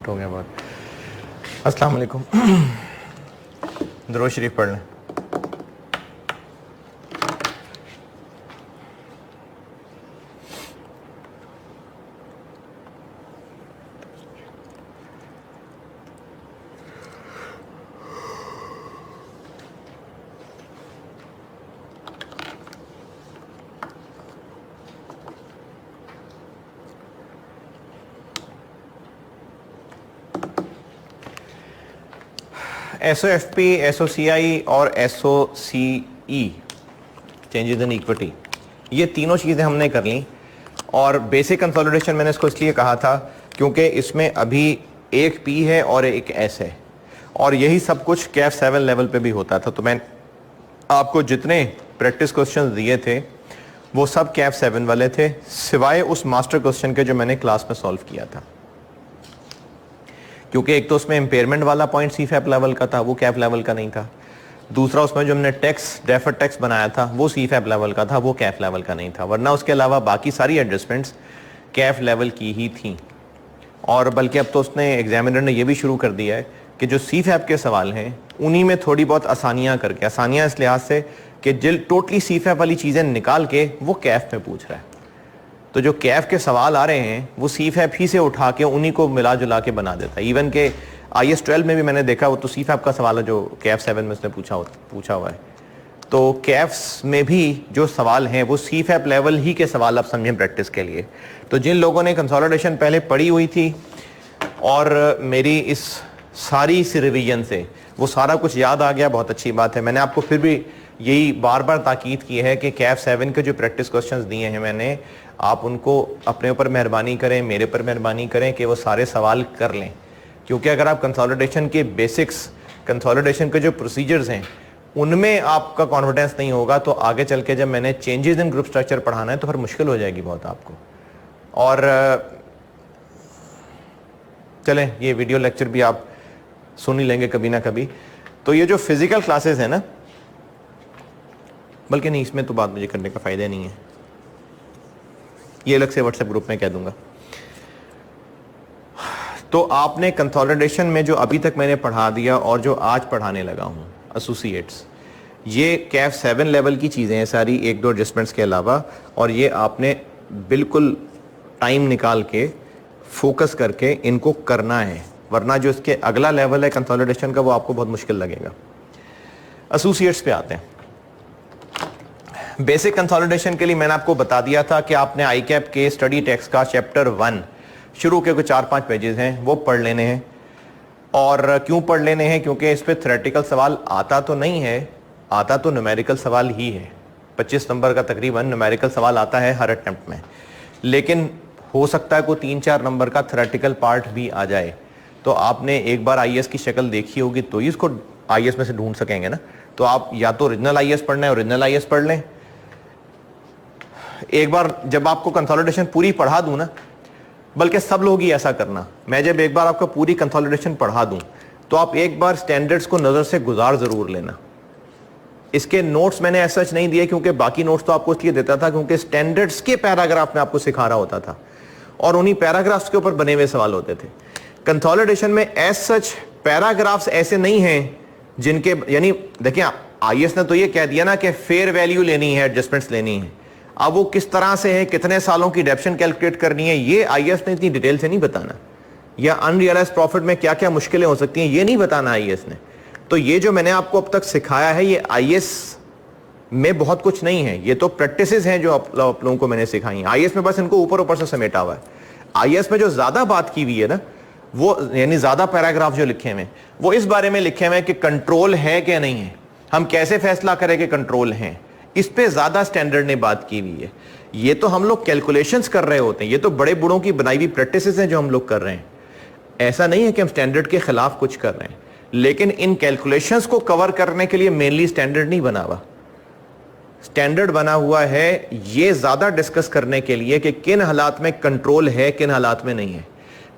हो गया बहुत। अस्सलाम वालेकुम। दुरूद शरीफ पढ़ लें। SOFP, SOCI और SOCE चेंजेस इन इक्विटी, ये तीनों चीज़ें हमने कर ली। और बेसिक कंसोलिडेशन मैंने इसको इसलिए कहा था क्योंकि इसमें अभी एक P है और एक S है, और यही सब कुछ कैफ 7 लेवल पे भी होता था। तो मैं आपको जितने प्रैक्टिस क्वेश्चन दिए थे वो सब कैफ 7 वाले थे, सिवाय उस मास्टर क्वेश्चन के जो मैंने क्लास में सॉल्व किया था, क्योंकि एक तो उसमें इम्पेयरमेंट वाला पॉइंट CFAP लेवल का था, वो कैफ लेवल का नहीं था। दूसरा उसमें जो हमने टैक्स डेफर्ड टैक्स बनाया था वो CFAP लेवल का था, वो कैफ लेवल का नहीं था। वरना उसके अलावा बाकी सारी एडजस्टमेंट्स कैफ लेवल की ही थी। और बल्कि अब तो उसने एग्जामिनर ने ये भी शुरू कर दिया है कि जो CFAP के सवाल हैं उन्हीं में थोड़ी बहुत आसानियाँ करके, आसानियाँ इस लिहाज से कि जिल टोटली CFAP वाली चीज़ें निकाल के वो कैफ में पूछ रहा है। तो जो कैफ के सवाल आ रहे हैं वो CFAP ही से उठा के उन्हीं को मिला जुला के बना देता है। इवन के IS 12 में भी मैंने देखा, वो तो CFAP का सवाल है जो कैफ 7 में उसने पूछा हुआ है। तो कैफ्स में भी जो सवाल हैं वो CFAP लेवल ही के सवाल आप समझें प्रैक्टिस के लिए। तो जिन लोगों ने कंसोलिडेशन पहले पढ़ी हुई थी और मेरी इस सारी सी रिवीजन से वो सारा कुछ याद आ गया, बहुत अच्छी बात है। मैंने आपको फिर भी यही बार बार ताकीद की है कि कैफ 7 के जो प्रैक्टिस क्वेश्चंस दिए हैं मैंने, आप उनको अपने ऊपर मेहरबानी करें, मेरे पर मेहरबानी करें कि वो सारे सवाल कर लें। क्योंकि अगर आप कंसोलिडेशन के बेसिक्स, कंसोलिडेशन के जो प्रोसीजर्स हैं उनमें आपका कॉन्फिडेंस नहीं होगा तो आगे चल के जब मैंने चेंजेस इन ग्रुप स्ट्रक्चर पढ़ाना है तो फिर मुश्किल हो जाएगी बहुत आपको। और चलें, ये वीडियो लेक्चर भी आप सुन ही लेंगे कभी ना कभी। तो ये जो फिजिकल क्लासेस हैं ना, बल्कि नहीं, इसमें तो बात मुझे करने का फ़ायदा नहीं है, ये अलग से व्हाट्सएप ग्रुप में कह दूंगा। तो आपने कंसोलिडेशन में जो अभी तक मैंने पढ़ा दिया और जो आज पढ़ाने लगा हूँ एसोसिएट्स, ये कैफ 7 लेवल की चीज़ें हैं सारी, एक दो एडजस्टमेंट्स के अलावा। और ये आपने बिल्कुल टाइम निकाल के फोकस करके इनको करना है, वरना जो इसके अगला लेवल है कंसोलिडेशन का वो आपको बहुत मुश्किल लगेगा। एसोसिएट्स पे आते हैं। बेसिक कंसोलिडेशन के लिए मैंने आपको बता दिया था कि आपने ICAP के स्टडी टेक्स्ट का चैप्टर 1 शुरू के कुछ 4-5 पेजेस हैं वो पढ़ लेने हैं। और क्यों पढ़ लेने हैं? क्योंकि इस पे थ्योरेटिकल सवाल आता तो नहीं है, आता तो न्यूमेरिकल सवाल ही है। 25 नंबर का तकरीबन न्यूमेरिकल सवाल आता है हर अटेम्प्ट में, लेकिन हो सकता है कोई 3-4 नंबर का थ्योरेटिकल पार्ट भी आ जाए। तो आपने एक बार IAS की शक्ल देखी होगी तो ही इसको IAS में से ढूंढ सकेंगे ना। तो आप या तो ओरिजिनल IAS पढ़ना है, ओरिजिनल IAS पढ़ लें। एक बार जब आपको कंसोलिडेशन पूरी पढ़ा दूं ना, बल्कि सब लोग ही ऐसा करना, मैं जब एक बार आपको पूरी कंसोलिडेशन पढ़ा दूं तो आप एक बार स्टैंडर्ड्स को नज़र से गुजार ज़रूर लेना। इसके नोट्स मैंने ऐसा नहीं दिए क्योंकि बाकी नोट्स तो आपको इसलिए देता था क्योंकि स्टैंडर्ड्स के पैराग्राफ में आपको सिखा रहा होता था और उन्हीं पैराग्राफ्स के ऊपर बने हुए सवाल होते थे। कंसोलिडेशन में एज सच पैराग्राफ्स ऐसे नहीं हैं जिनके, यानी देखिए IAS ने तो ये कह दिया ना कि फेयर वैल्यू लेनी है, एडजस्टमेंट्स लेनी है। अब वो किस तरह से है, कितने सालों की डेप्शन कैलकुलेट करनी है, ये IAS ने इतनी डिटेल से नहीं बताना। या अनरियलाइज्ड प्रॉफिट में क्या क्या मुश्किलें हो सकती हैं ये नहीं बताना IAS ने। तो ये जो मैंने आपको अब तक सिखाया है ये IAS में बहुत कुछ नहीं है, ये तो प्रैक्टिसेस हैं जो आप लोगों को मैंने सिखाई हैं। IAS में बस इनको ऊपर ऊपर से समेटा हुआ है। IAS में जो ज्यादा बात की हुई है ना, वो यानी ज्यादा पैराग्राफ जो लिखे हुए हैं वो इस बारे में लिखे हुए हैं कि कंट्रोल है कि नहीं है, हम कैसे फैसला करें कि कंट्रोल है, इस पे ज्यादा स्टैंडर्ड ने बात की हुई है। ये तो हम लोग कैलकुलेशंस कर रहे होते हैं, ये तो बड़े बूढ़ों की बनाई हुई प्रैक्टिसेस हैं जो हम लोग कर रहे हैं। ऐसा नहीं है कि हम स्टैंडर्ड के खिलाफ कुछ कर रहे हैं, लेकिन इन कैलकुलेशंस को कवर करने के लिए मेनली स्टैंडर्ड नहीं बना हुआ। स्टैंडर्ड बना हुआ है ये ज्यादा डिस्कस करने के लिए कि किन हालात में कंट्रोल है, किन हालात में नहीं है,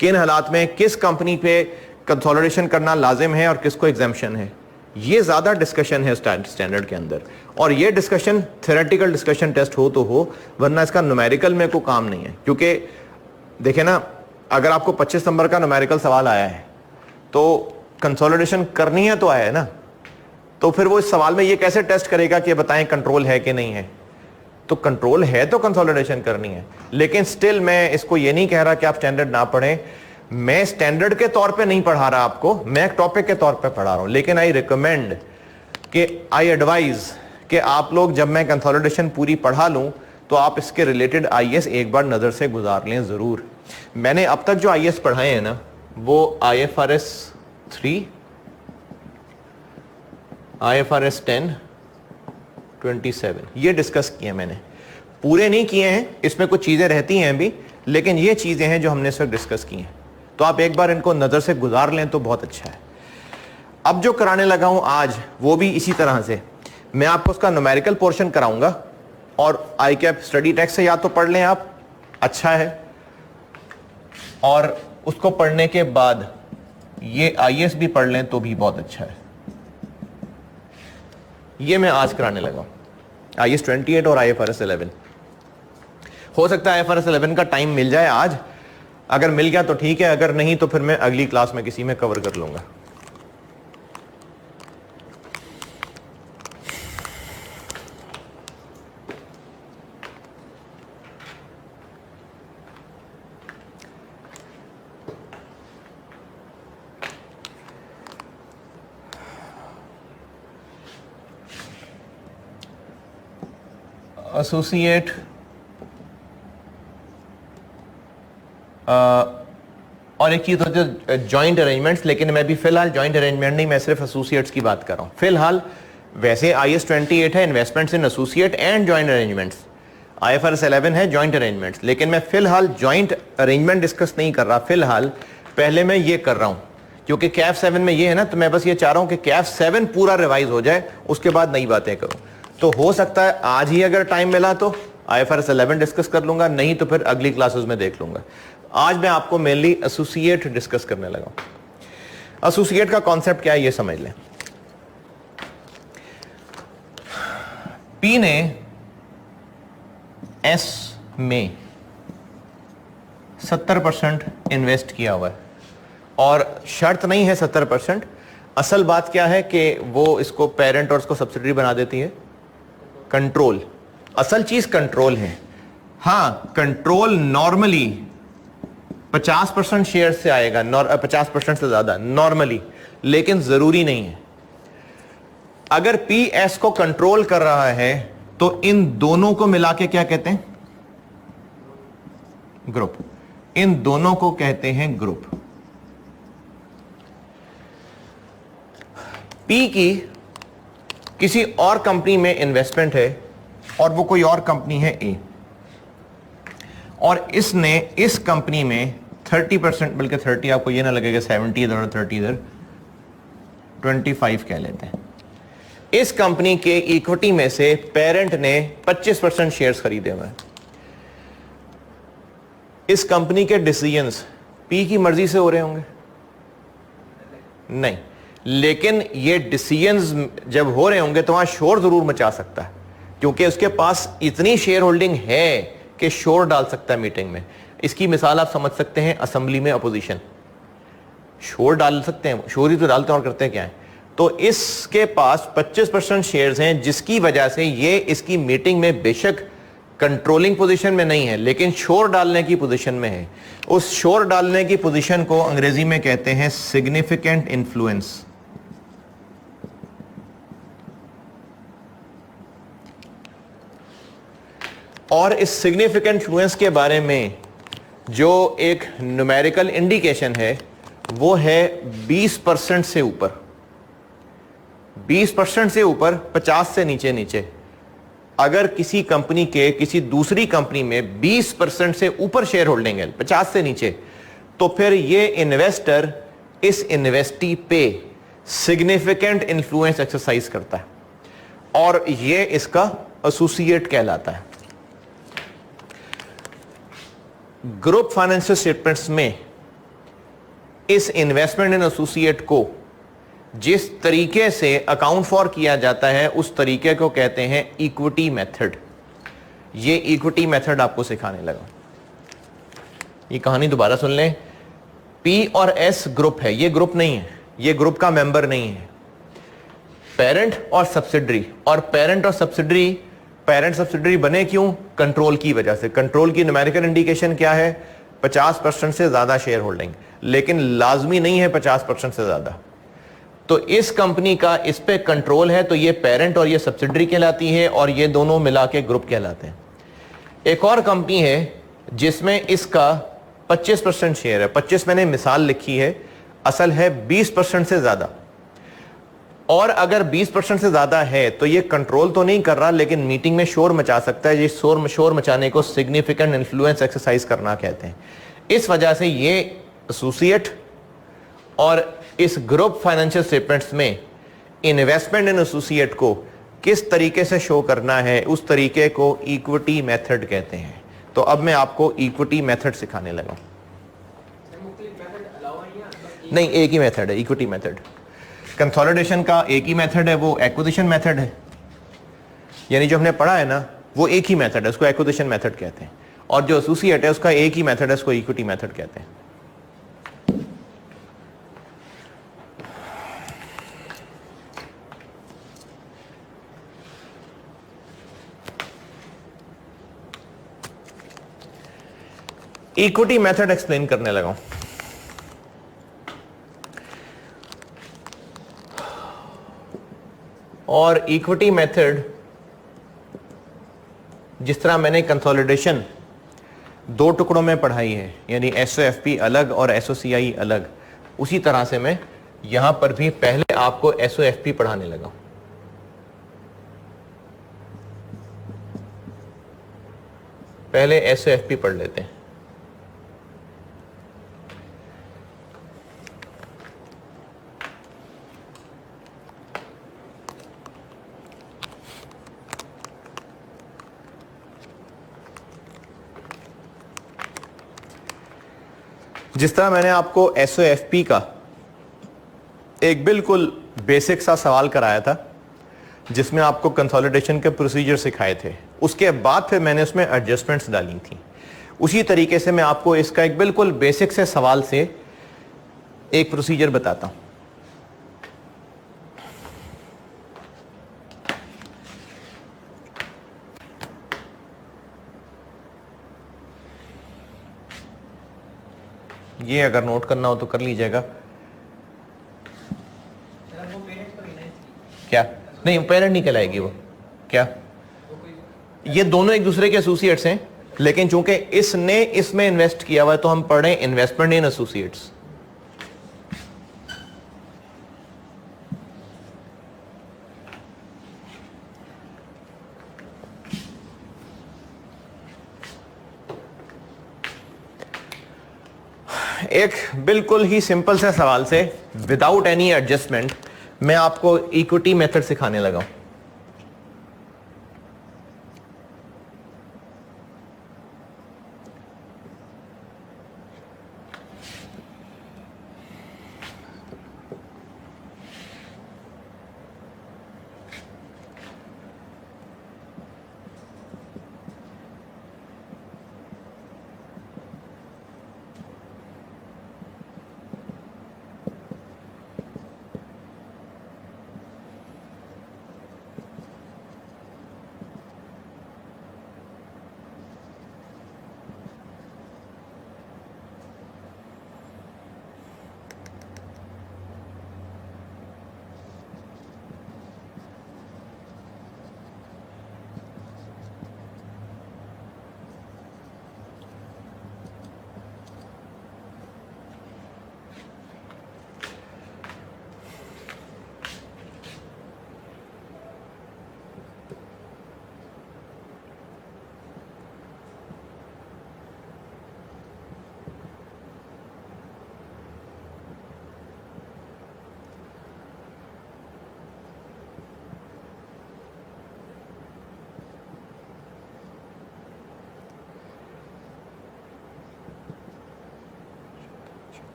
किन हालात में किस कंपनी पे कंसोलिडेशन करना लाजिम है और किसको एग्जाम्पशन है। ये ज्यादा डिस्कशन है स्टैंडर्ड के अंदर, और ये डिस्कशन थ्योरेटिकल डिस्कशन टेस्ट हो तो हो, वरना इसका न्यूमेरिकल में कोई काम नहीं है। क्योंकि देखे ना, अगर आपको 25 नंबर का न्यूमेरिकल सवाल आया है तो कंसोलिडेशन करनी है तो आया है ना, तो फिर वो इस सवाल में ये कैसे टेस्ट करेगा कि बताएं कंट्रोल है कि नहीं है? तो कंट्रोल है तो कंसोलिडेशन करनी है। लेकिन स्टिल मैं इसको ये नहीं कह रहा कि आप स्टैंडर्ड ना पढ़ें, मैं स्टैंडर्ड के तौर पे नहीं पढ़ा रहा आपको, मैं एक टॉपिक के तौर पे पढ़ा रहा हूं। लेकिन आई रिकमेंड कि आई एडवाइज कि आप लोग जब मैं कंसोलिडेशन पूरी पढ़ा लूं तो आप इसके रिलेटेड आईएएस एक बार नजर से गुजार लें जरूर। मैंने अब तक जो आईएएस पढ़ाए हैं ना, वो IFRS 3, IFRS 10, 27 ये डिस्कस किए मैंने, पूरे नहीं किए हैं, इसमें कुछ चीजें रहती हैं अभी, लेकिन ये चीजें हैं जो हमने इस वक्त डिस्कस की हैं। तो आप एक बार इनको नजर से गुजार लें तो बहुत अच्छा है। अब जो कराने लगा हूं आज वो भी इसी तरह से, मैं आपको उसका न्यूमेरिकल पोर्शन कराऊंगा और ICAP स्टडी टेक्स्ट से या तो पढ़ लें आप, अच्छा है, और उसको पढ़ने के बाद ये आईएएस भी पढ़ लें तो भी बहुत अच्छा है। ये मैं आज कराने लगा IAS 28 और IFRS 11। हो सकता है IFRS 11 का टाइम मिल जाए आज, अगर मिल गया तो ठीक है, अगर नहीं तो फिर मैं अगली क्लास में किसी में कवर कर लूंगा। एसोसिएट और एक चीज होती है जॉइंट अरेंजमेंट्स, लेकिन मैं भी फिलहाल जॉइंट अरेंजमेंट नहीं, मैं सिर्फ एसोसिएट्स की बात कर रहा हूं फिलहाल। वैसे IAS 28 है investments in associate and joint arrangements, IFRS 11 है जॉइंट अरेंजमेंट्स, लेकिन मैं फिलहाल जॉइंट अरेंजमेंट डिस्कस नहीं कर रहा फिलहाल, पहले मैं ये कर रहा हूं क्योंकि कैफ 7 में ये है ना, तो मैं बस ये चाह रहा हूं कि कैफ 7 पूरा रिवाइज हो जाए, उसके बाद नई बातें करूं। तो हो सकता है आज ही अगर टाइम मिला तो IFRS 11 डिस्कस कर लूंगा, नहीं तो फिर अगली क्लासेस में देख लूंगा। आज मैं आपको मेनली एसोसिएट डिस्कस करने लगा हूं। एसोसिएट का कॉन्सेप्ट क्या है ये समझ लें। P ने S में 70% इन्वेस्ट किया हुआ है, और शर्त नहीं है 70%, असल बात क्या है कि वो इसको पेरेंट और इसको सब्सिडरी बना देती है। कंट्रोल, असल चीज कंट्रोल है। हाँ, कंट्रोल नॉर्मली 50% शेयर से आएगा, 50% से ज्यादा नॉर्मली, लेकिन जरूरी नहीं है। अगर PS को कंट्रोल कर रहा है तो इन दोनों को मिला के क्या कहते हैं? ग्रुप। इन दोनों को कहते हैं ग्रुप। P की किसी और कंपनी में इन्वेस्टमेंट है और वो कोई और कंपनी है A, और इसने इस कंपनी में 30%, बल्कि 30 आपको ये ना लगेगा 70 इधर और 30 इधर, 25 कह लेते हैं। इस कंपनी के इक्विटी में से पेरेंट ने 25% शेयर्स खरीदे हुए हैं। इस कंपनी के डिसीजंस P की मर्जी से हो रहे होंगे? नहीं, लेकिन ये डिसीजंस जब हो रहे होंगे तो वहां शोर जरूर मचा सकता है, क्योंकि उसके पास इतनी शेयर होल्डिंग है कि शोर डाल सकता है मीटिंग में। इसकी मिसाल आप समझ सकते हैं, असेंबली में अपोजिशन शोर डाल सकते हैं, शोर ही तो डालते हैं और करते क्या है। तो इसके पास 25% शेयर्स हैं, जिसकी वजह से ये इसकी मीटिंग में बेशक कंट्रोलिंग पोजीशन में नहीं है, लेकिन शोर डालने की पोजीशन में है। उस शोर डालने की पोजीशन को अंग्रेजी में कहते हैं सिग्निफिकेंट इन्फ्लुएंस। और इस सिग्निफिकेंट इन्फ्लुएंस के बारे में जो एक न्यूमेरिकल इंडिकेशन है वो है 20% से ऊपर। 20% से ऊपर, 50 से नीचे नीचे। अगर किसी कंपनी के किसी दूसरी कंपनी में 20% से ऊपर शेयर होल्डिंग है, 50 से नीचे, तो फिर ये इन्वेस्टर इस इन्वेस्टी पे सिग्निफिकेंट इन्फ्लुएंस एक्सरसाइज करता है, और ये इसका एसोसिएट कहलाता है। ग्रुप फाइनेंशियल स्टेटमेंट्स में इस इन्वेस्टमेंट इन एसोसिएट को जिस तरीके से अकाउंट फॉर किया जाता है उस तरीके को कहते हैं इक्विटी मेथड। ये इक्विटी मेथड आपको सिखाने लगा। ये कहानी दोबारा सुन लें। पी और एस ग्रुप है, ये ग्रुप नहीं है, ये ग्रुप का मेंबर नहीं है। पेरेंट और सब्सिडरी, और पेरेंट और सब्सिडरी, पेरेंट सब्सिडरी बने क्यों? कंट्रोल की वजह से। कंट्रोल की न्यूमेरिकल इंडिकेशन क्या है? 50% से ज्यादा शेयर होल्डिंग, लेकिन लाजमी नहीं है 50% से ज्यादा। तो इस कंपनी का इस पे कंट्रोल है, तो ये पेरेंट और ये सब्सिडरी कहलाती है, और ये दोनों मिला के ग्रुप कहलाते हैं। एक और कंपनी है जिसमें इसका 25% शेयर है। 25 मैंने मिसाल लिखी है, असल है 20% से ज्यादा। और अगर 20% से ज्यादा है तो ये कंट्रोल तो नहीं कर रहा, लेकिन मीटिंग में शोर मचा सकता है। ये शोर मचाने को सिग्निफिकेंट इन्फ्लुएंस एक्सरसाइज करना कहते हैं। इस वजह से ये एसोसिएट और इस ग्रुप फाइनेंशियल स्टेटमेंट्स में इन्वेस्टमेंट इन एसोसिएट को किस तरीके से शो करना है, उस तरीके को इक्विटी मेथड कहते हैं। तो अब मैं आपको इक्विटी मेथड सिखाने लगा। नहीं, एक ही मेथड है इक्विटी मेथड। कंसोलिडेशन का एक ही मेथड है, वो एक्विजिशन मेथड है। यानी जो हमने पढ़ा है ना, वो एक ही मेथड है, उसको एक्विजिशन मेथड कहते हैं। और जो एसोसिएट है उसका एक ही मेथड है, उसको इक्विटी मेथड कहते हैं। इक्विटी मेथड एक्सप्लेन करने लगा हूं। और इक्विटी मेथड, जिस तरह मैंने कंसोलिडेशन दो टुकड़ों में पढ़ाई है, यानी एसओएफपी अलग और एसओसीआई अलग, उसी तरह से मैं यहां पर भी पहले आपको एसओएफपी पढ़ाने लगा। पहले एसओएफपी पढ़ लेते हैं। जिस तरह मैंने आपको एसओएफपी का एक बिल्कुल बेसिक सा सवाल कराया था, जिसमें आपको कंसोलिडेशन के प्रोसीजर सिखाए थे, उसके बाद फिर मैंने उसमें एडजस्टमेंट्स डाली थी। उसी तरीके से मैं आपको इसका एक बिल्कुल बेसिक से सवाल से एक प्रोसीजर बताता हूं। ये अगर नोट करना हो तो कर लीजिएगा। क्या? नहीं, पेरेंट नहीं कहलाएगी वो। क्या? ये दोनों एक दूसरे के एसोसिएट्स हैं, लेकिन चूंकि इसने इसमें इन्वेस्ट किया हुआ है तो हम पढ़ रहे हैं इन्वेस्टमेंट इन एसोसिएट्स। एक बिल्कुल ही सिंपल से सवाल से विदाउट एनी एडजस्टमेंट मैं आपको इक्विटी मेथड सिखाने लगा हूं।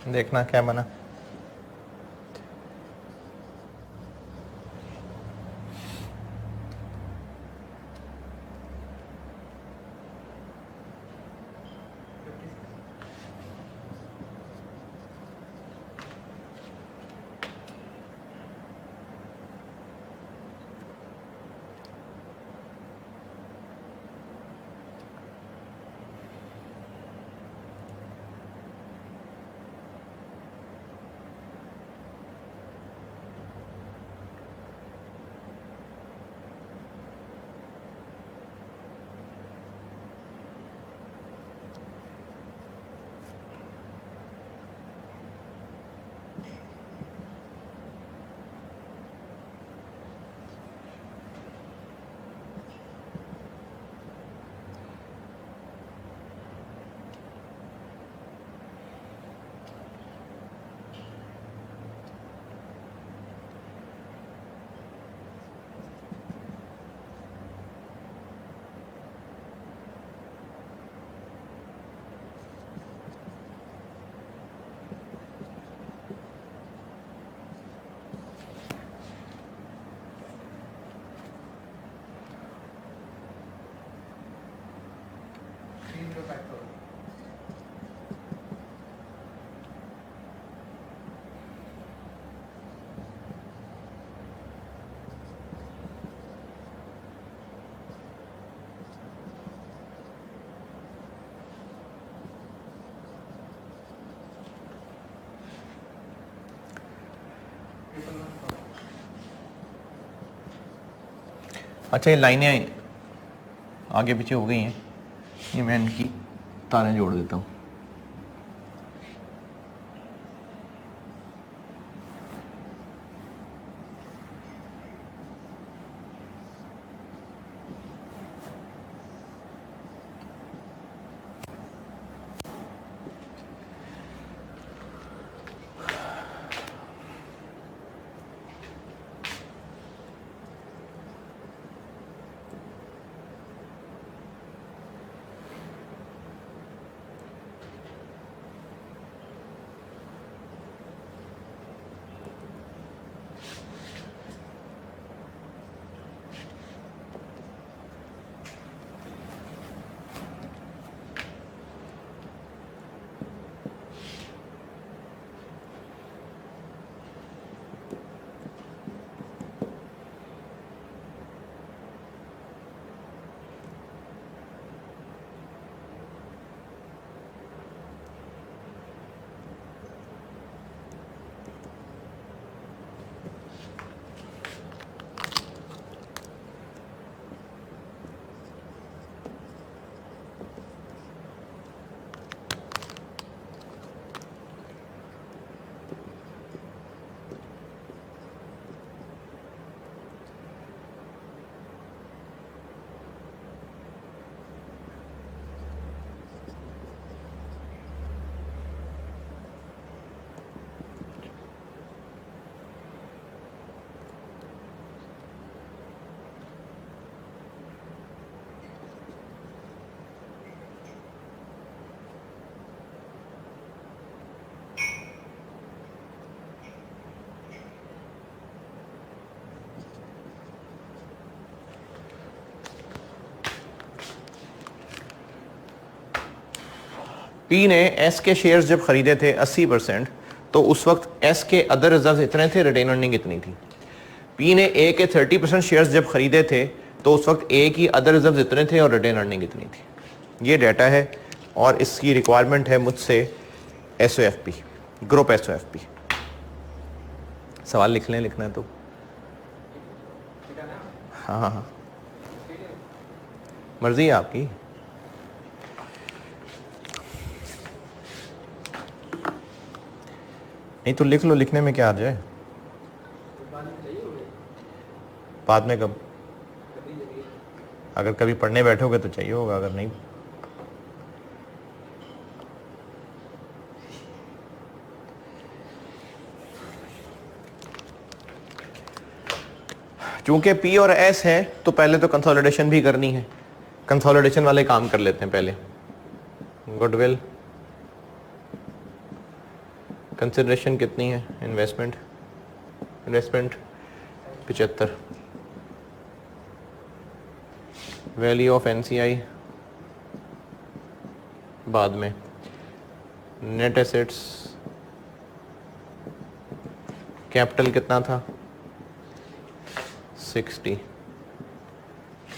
देखना क्या बना। अच्छा, ये लाइनें आगे पीछे हो गई हैं, ये मैं इनकी तारें जोड़ देता हूँ। पी ने एस के शेयर्स जब खरीदे थे 80%, तो उस वक्त एस के अदर रिजर्व इतने थे, रिटेन अर्निंग इतनी थी। पी ने ए के 30% शेयर्स जब खरीदे थे तो उस वक्त ए की अदर रिजर्व इतने थे और रिटेन अर्निंग इतनी थी। ये डाटा है और इसकी रिक्वायरमेंट है मुझसे SOFP, ग्रुप SOFP। सवाल लिख लें, लिखना है तो। हाँ हाँ हाँ, मर्जी है आपकी। नहीं तो लिख लो, लिखने में क्या आ जाए। बाद में कब, अगर कभी पढ़ने बैठोगे तो चाहिए होगा, अगर नहीं। चूंकि पी और एस है तो पहले तो कंसोलिडेशन भी करनी है। कंसोलिडेशन वाले काम कर लेते हैं पहले। गुडविल, कंसिडरेशन कितनी है? इन्वेस्टमेंट 75। वैल्यू ऑफ NCI बाद में। नेट एसेट्स, कैपिटल कितना था? 60।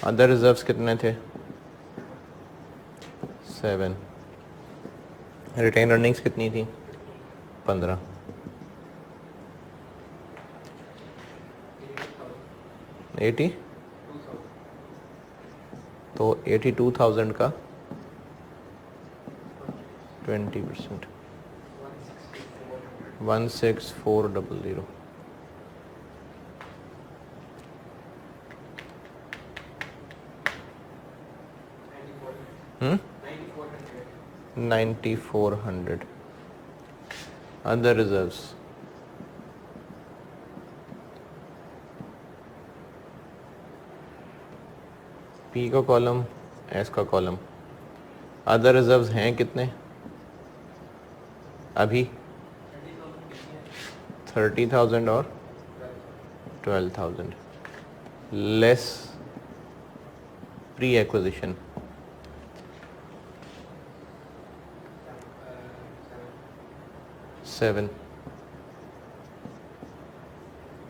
अदर रिजर्व्स कितने थे? 7। रिटेन अर्निंग्स कितनी थी? 15। 80। तो 82,000 का 20%, 16400। हम्म 9400। अदर रिजर्व्स, पी का कॉलम, एस का कॉलम। अदर रिजर्व्स हैं कितने अभी? 30,000 और 12,000 लेस प्री एक्विजिशन। सेवन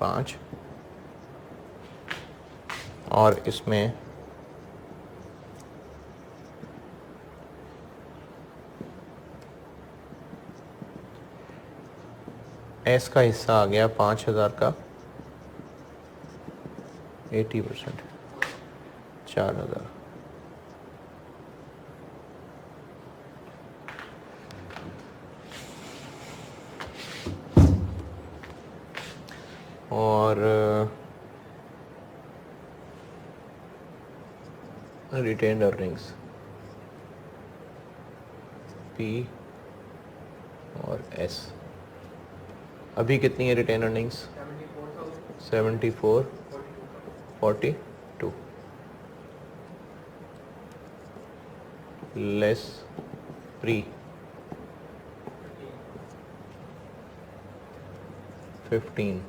5 और इसमें एस का हिस्सा आ गया 5,000 का 80%, 4,000। और रिटेन्ड अर्निंग्स पी और एस। अभी कितनी है रिटेन अर्निंग्स? 74 42 less pre 15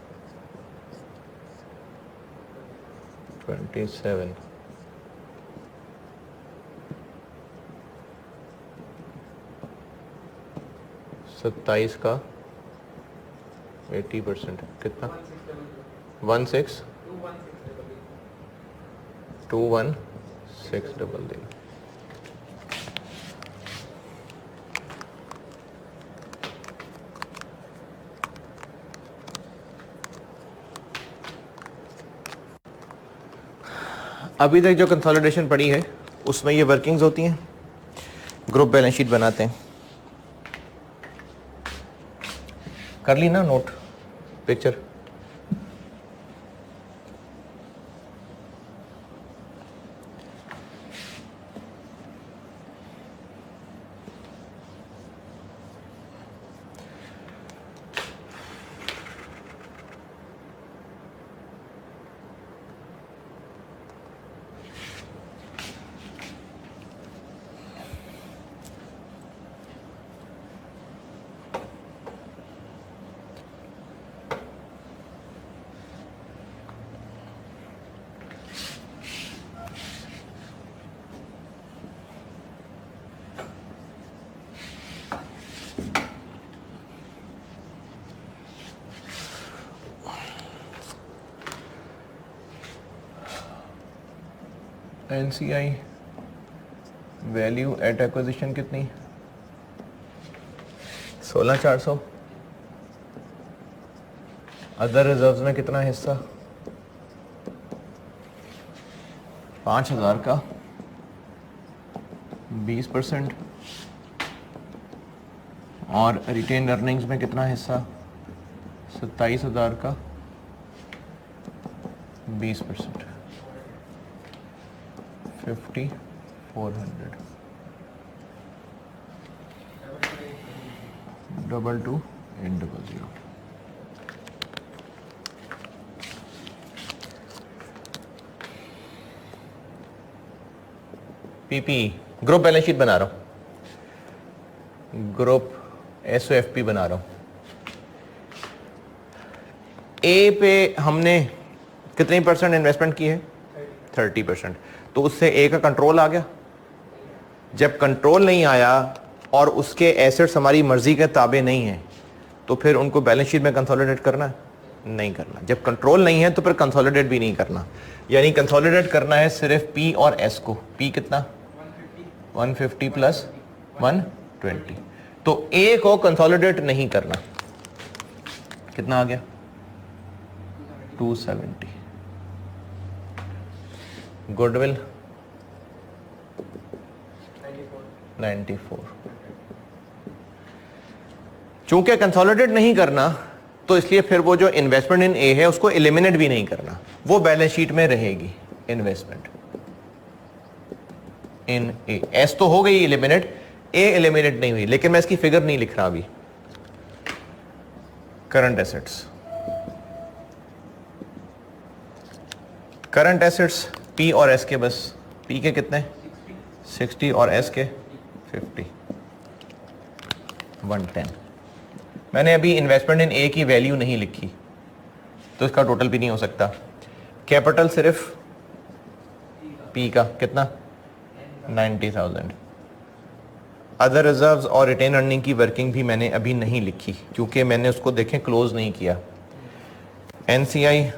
27। सत्ताईस का 80% कितना? 21600। अभी तक जो कंसोलिडेशन पड़ी है उसमें ये वर्किंग्स होती हैं। ग्रुप बैलेंस शीट बनाते हैं। कर ली ना note picture? NCI value at acquisition कितनी? 16,400। अदर रिजर्व्स में कितना हिस्सा? 5,000 का 20%। और रिटेन अर्निंग्स में कितना हिस्सा? 27,000 का 20%, 5,400। 22,800। पीपी ग्रुप बैलेंस शीट बना रहा हूँ, ग्रुप SOFP बना रहा हूँ। ए पे हमने कितनी परसेंट इन्वेस्टमेंट की है? 30%। तो उससे ए का कंट्रोल आ गया। जब कंट्रोल नहीं आया और उसके एसेट्स हमारी मर्जी के ताबे नहीं हैं, तो फिर उनको बैलेंस शीट में कंसोलिडेट करना है? नहीं करना। जब कंट्रोल नहीं है तो फिर कंसोलिडेट भी नहीं करना। यानी कंसोलिडेट करना है सिर्फ पी और एस को। पी कितना? 150 प्लस 120। तो ए को कंसोलिडेट नहीं करना। कितना आ गया? 270। गुडविल 94। चूंकि कंसोलिडेट नहीं करना तो इसलिए फिर वो जो इन्वेस्टमेंट इन ए है उसको एलिमिनेट भी नहीं करना, वो बैलेंस शीट में रहेगी। इन्वेस्टमेंट इन ए, एस तो हो गई एलिमिनेट, ए एलिमिनेट नहीं हुई। लेकिन मैं इसकी फिगर नहीं लिख रहा अभी। Current assets, current assets P और एस के, बस पी के कितने? 60 और एस के 50, 110। मैंने अभी इन्वेस्टमेंट इन ए की वैल्यू नहीं लिखी तो इसका टोटल भी नहीं हो सकता। कैपिटल सिर्फ पी का कितना? 90,000। अदर रिजर्व्स और रिटेन अर्निंग की वर्किंग भी मैंने अभी नहीं लिखी क्योंकि मैंने उसको देखें क्लोज नहीं किया। एनसीआई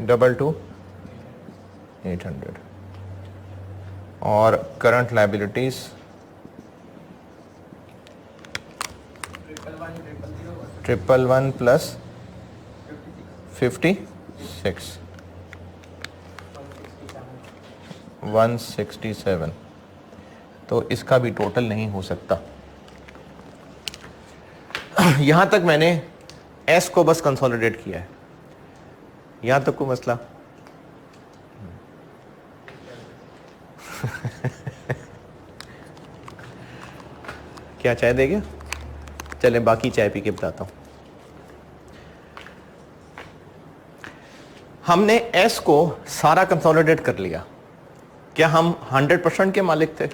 22,800 और करंट लायबिलिटीज 111 प्लस 56 167। तो इसका भी टोटल नहीं हो सकता। यहां तक मैंने एस को बस कंसोलिडेट किया है। यहां तक कोई मसला? क्या चाय देंगे? चले बाकी चाय पी के बताता हूं। हमने एस को सारा कंसोलिडेट कर लिया। क्या हम 100% के मालिक थे?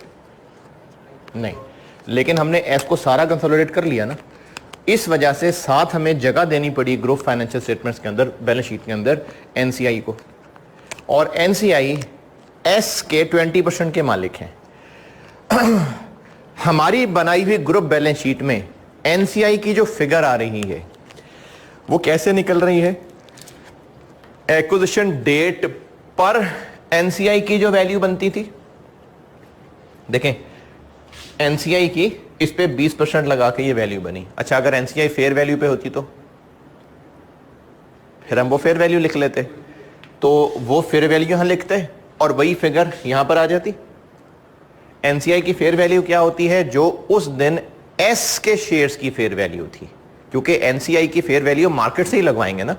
नहीं, लेकिन हमने एस को सारा कंसोलिडेट कर लिया ना। इस वजह से साथ हमें जगह देनी पड़ी ग्रुप फाइनेंशियल स्टेटमेंट्स के अंदर, बैलेंस शीट के अंदर एनसीआई को। और एनसीआई एस के 20% के मालिक हैं। हमारी बनाई हुई ग्रुप बैलेंस शीट में एनसीआई की जो फिगर आ रही है वो कैसे निकल रही है? एक्विजिशन डेट पर एनसीआई की जो वैल्यू बनती थी, देखें एनसीआई की इस पे 20% लगा के ये वैल्यू बनी। अच्छा, अगर एनसीआई फेयर वैल्यू पे होती तो फिर हम वो फेयर वैल्यू लिख लेते, तो वो फेयर वैल्यू यहां लिखते और वही फिगर यहां पर आ जाती। एनसीआई की फेयर वैल्यू क्या होती है? जो उस दिन एस के शेयर्स की फेयर वैल्यू थी, क्योंकि एनसीआई की फेयर वैल्यू मार्केट से ही लगवाएंगे ना।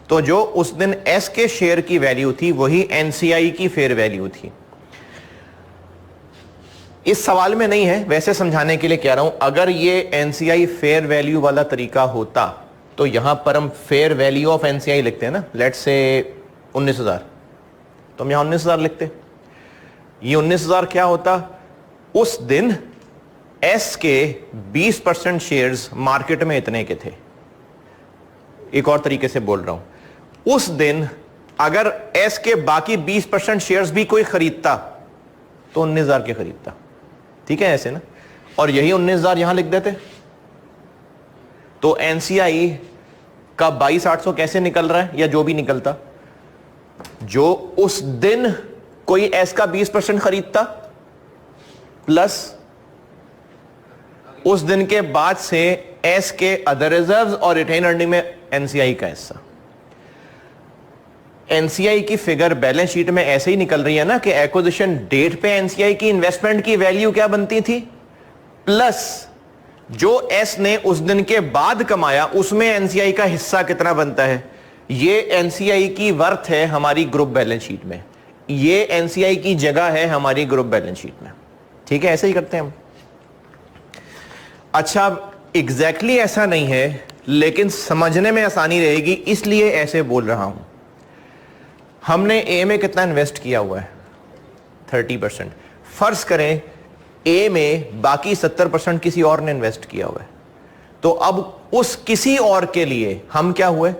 तो जो उस दिन एस के शेयर की वैल्यू थी वही एनसीआई की फेयर वैल्यू थी। इस सवाल में नहीं है, वैसे समझाने के लिए कह रहा हूं। अगर ये एनसीआई फेयर वैल्यू वाला तरीका होता तो यहां पर हम फेयर वैल्यू ऑफ एनसीआई लिखते हैं ना, लेट्स से 19,000, तो हम यहां 19,000 लिखते। ये 19,000 क्या होता? उस दिन एस के 20% शेयर्स मार्केट में इतने के थे। एक और तरीके से बोल रहा हूं, उस दिन अगर एस के बाकी 20% शेयर्स भी कोई खरीदता तो 19,000 के खरीदता। ठीक है ऐसे ना, और यही 19,000 यहां लिख देते। तो एनसीआई का 22,800 कैसे निकल रहा है, या जो भी निकलता, जो उस दिन कोई एस का 20% खरीदता प्लस उस दिन के बाद से एस के अदर रिजर्व्स और रिटेन अर्निंग में एनसीआई का हिस्सा। एनसीआई की फिगर बैलेंस शीट में ऐसे ही निकल रही है ना कि एक्विजिशन डेट पे एनसीआई की इन्वेस्टमेंट की वैल्यू क्या बनती थी, प्लस जो एस ने उस दिन के बाद कमाया उसमें एनसीआई का हिस्सा कितना बनता है। ये एनसीआई की वर्थ है हमारी ग्रुप बैलेंस शीट में, ये एनसीआई की जगह है हमारी ग्रुप बैलेंस शीट में। ठीक है, ऐसे ही करते हैं हम। अच्छा, एग्जैक्टली ऐसा नहीं है, लेकिन समझने में आसानी रहेगी इसलिए ऐसे बोल रहा हूं। हमने ए में कितना इन्वेस्ट किया हुआ है? 30%। फर्ज करें ए में बाकी 70% किसी और ने इन्वेस्ट किया हुआ है, तो अब उस किसी और के लिए हम क्या हुए,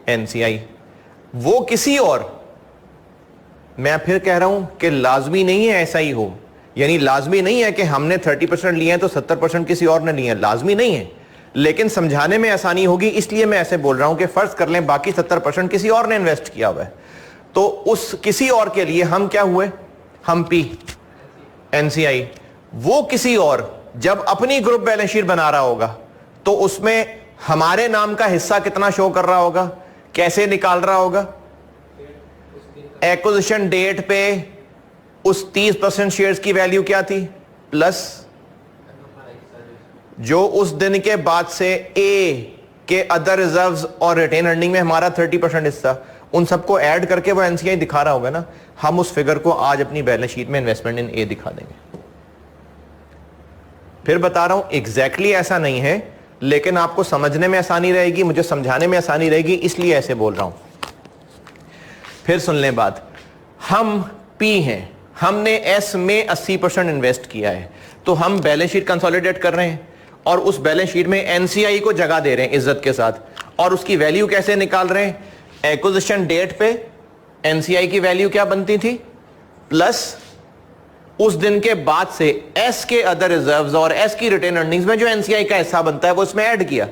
एनसीआई। वो किसी और, मैं फिर कह रहा हूं कि लाजमी नहीं है ऐसा ही हो, यानी लाजमी नहीं है कि हमने 30% लिए हैं तो 70% किसी और ने लिए हैं, लाजमी नहीं है, लेकिन समझाने में आसानी होगी इसलिए मैं ऐसे बोल रहा हूं कि फर्ज कर लें बाकी 70% किसी और ने इन्वेस्ट किया हुआ है, तो उस किसी और के लिए हम क्या हुए, हम पी, एनसीआई। वो किसी और जब अपनी ग्रुप बैलेंस शीट बना रहा होगा तो उसमें हमारे नाम का हिस्सा कितना शो कर रहा होगा, कैसे निकाल रहा होगा, एक्विजिशन डेट पे उस 30% शेयर्स की वैल्यू क्या थी, प्लस जो उस दिन के बाद से ए के अदर रिजर्व्स और रिटेन अर्निंग में हमारा 30% हिस्सा, उन सबको ऐड करके वो एनसीआई दिखा रहा होगा ना। हम उस फिगर को आज अपनी बैलेंस शीट में इन्वेस्टमेंट इन ए दिखा देंगे। फिर बता रहा हूं एग्जैक्टली ऐसा नहीं है, लेकिन आपको समझने में आसानी रहेगी, मुझे समझाने में आसानी रहेगी, इसलिए ऐसे बोल रहा हूं। फिर सुन लें बात, हम पी हैं, हमने एस में 80% इन्वेस्ट किया है, तो हम बैलेंस शीट कंसोलिडेट कर रहे हैं और उस बैलेंस शीट में एनसीआई को जगह दे रहे हैं इज्जत के साथ, और उसकी वैल्यू कैसे निकाल रहे हैं, एक्विजिशन डेट पे एनसीआई की वैल्यू क्या बनती थी, प्लस उस दिन के बाद से एस के अदर रिजर्व्स और एस की रिटेन अर्निंग्स में जो एनसीआई का हिस्सा बनता है वो इसमें ऐड किया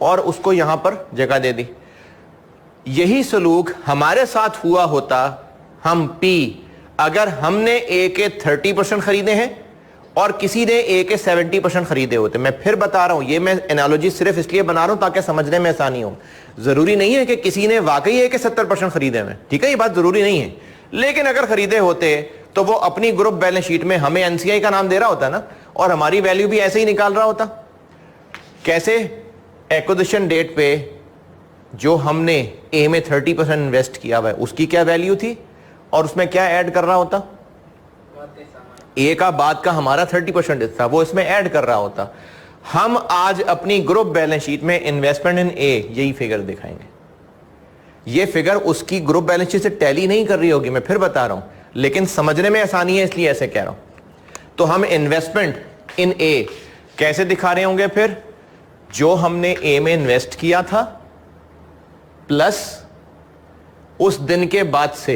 और उसको यहां पर जगह दे दी। यही सलूक हमारे साथ हुआ होता हम पी, अगर हमने ए के 30% खरीदे हैं और किसी ने ए के 70% खरीदे होते। मैं फिर बता रहा हूं, ये मैं एनालॉजी सिर्फ इसलिए बना रहा हूं ताकि समझने में आसानी हो। जरूरी नहीं है कि किसी ने वाकई ए के 70% खरीदे हैं, ठीक है, ये बात जरूरी नहीं है, लेकिन अगर खरीदे होते तो वो अपनी ग्रुप बैलेंस शीट में हमें एनसीआई का नाम दे रहा होता ना, और हमारी वैल्यू भी ऐसे ही निकाल रहा होता। कैसे, एक्विजिशन डेट पे जो हमने ए में 30% इन्वेस्ट किया हुआ है उसकी क्या वैल्यू थी और उसमें क्या ऐड कर रहा होता, ए का बाद का हमारा 30% हिस्सा वो इसमें ऐड कर रहा होता। हम आज अपनी ग्रुप बैलेंस शीट में इन्वेस्टमेंट इन ए यही फिगर दिखाएंगे। ये फिगर उसकी ग्रुप बैलेंस शीट से टैली नहीं कर रही होगी, मैं फिर बता रहा हूं, लेकिन समझने में आसानी है इसलिए ऐसे कह रहा हूं। तो हम इन्वेस्टमेंट इन ए कैसे दिखा रहे होंगे, फिर जो हमने ए में इन्वेस्ट किया था प्लस उस दिन के बाद से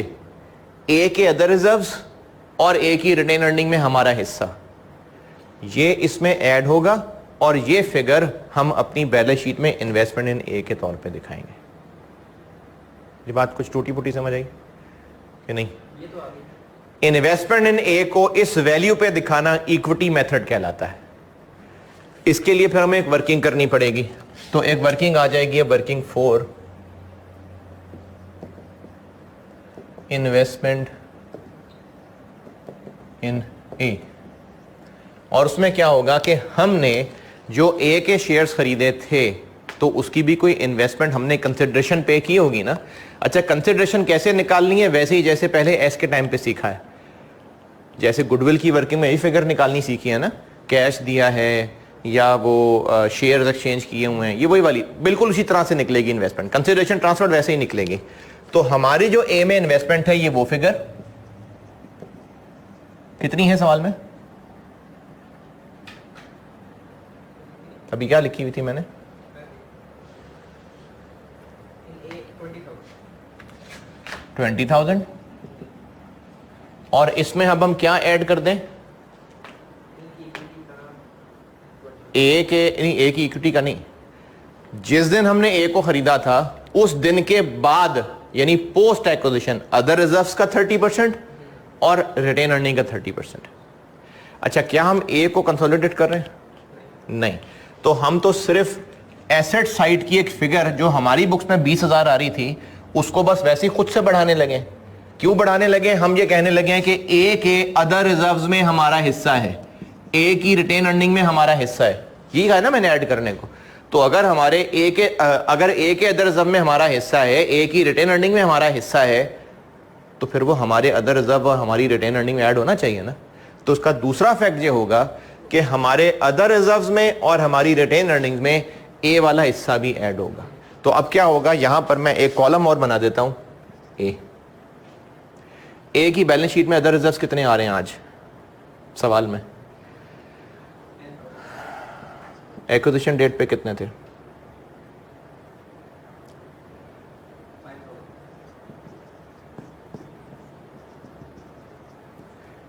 ए के अदर रिजर्व्स और ए की रिटेन अर्निंग में हमारा हिस्सा, ये इसमें ऐड होगा और ये फिगर हम अपनी बैलेंस शीट में इन्वेस्टमेंट इन ए के तौर पे दिखाएंगे। ये बात कुछ टूटी फूटी समझ आई कि नहीं? इन्वेस्टमेंट इन ए को इस वैल्यू पे दिखाना इक्विटी मेथड कहलाता है। इसके लिए फिर हमें एक वर्किंग करनी पड़ेगी, तो एक वर्किंग आ जाएगी, वर्किंग फॉर इन्वेस्टमेंट इन ए, और उसमें क्या होगा कि हमने जो ए के शेयर्स खरीदे थे तो उसकी भी कोई इन्वेस्टमेंट हमने कंसिडरेशन पे की होगी ना। अच्छा, कंसिडरेशन कैसे निकालनी है, वैसे ही जैसे पहले एस के टाइम पे सीखा है, जैसे गुडविल की वर्किंग में यही फिगर निकालनी सीखी है ना, कैश दिया है या वो शेयर्स एक्सचेंज किए हुए हैं, ये वही वाली बिल्कुल उसी तरह से निकलेगी इन्वेस्टमेंट, कंसिडरेशन ट्रांसफर वैसे ही निकलेगी। तो हमारी जो ए में इन्वेस्टमेंट है ये वो फिगर कितनी है सवाल में, अभी क्या लिखी हुई थी मैंने, 20,000, और इसमें अब हम क्या ऐड कर दें, ए के, नहीं ए की इक्विटी का नहीं, जिस दिन हमने ए को खरीदा था उस दिन के बाद यानी पोस्ट एक्विजिशन अदर रिजर्व्स का 30% और रिटेन अर्निंग का 30%। अच्छा, क्या हम ए को कंसोलिडेट कर रहे हैं? नहीं, तो हम तो सिर्फ एसेट साइड की एक फिगर जो हमारी बुक्स में 20,000 आ रही थी उसको बस वैसे ही खुद से बढ़ाने लगे। क्यों बढ़ाने लगे? हम ये कहने लगे हैं कि ए के अदर रिजर्व्स में हमारा हिस्सा है, ए की रिटेन अर्निंग में हमारा हिस्सा है, यही कहा ना मैंने ऐड करने को। तो अगर हमारे अगर ए के अदर रिजर्व में हमारा हिस्सा है, ए की रिटेन अर्निंग में हमारा हिस्सा है, तो फिर वो हमारे अदर रिजर्व और हमारी रिटेन अर्निंग में ऐड होना चाहिए ना। तो उसका दूसरा फैक्ट ये होगा कि हमारे अदर रिजर्व्स में और हमारी रिटेन अर्निंग्स में ए वाला हिस्सा भी ऐड होगा। तो अब क्या होगा, यहां पर मैं एक कॉलम और बना देता हूं, ए की बैलेंस शीट में अदर रिजर्व्स कितने आ रहे हैं आज सवाल में? एक्विजिशन डेट पे कितने थे?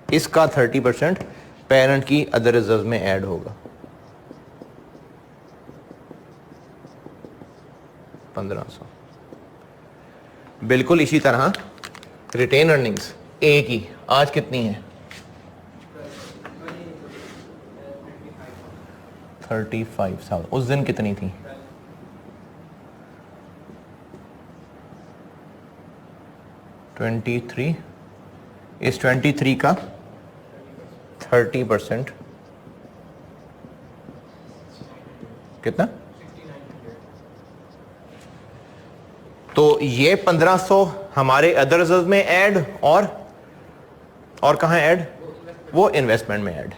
इसका 30% पेरेंट की अदर रिजर्व में ऐड होगा, 1500। बिल्कुल इसी तरह रिटेन अर्निंग्स ए की आज कितनी है? 35,000। उस दिन कितनी थी? 23। इस 23 का 30% कितना? तो ये 1500 हमारे अदर रिजर्व में ऐड, और कहां ऐड? वो इन्वेस्टमेंट में ऐड।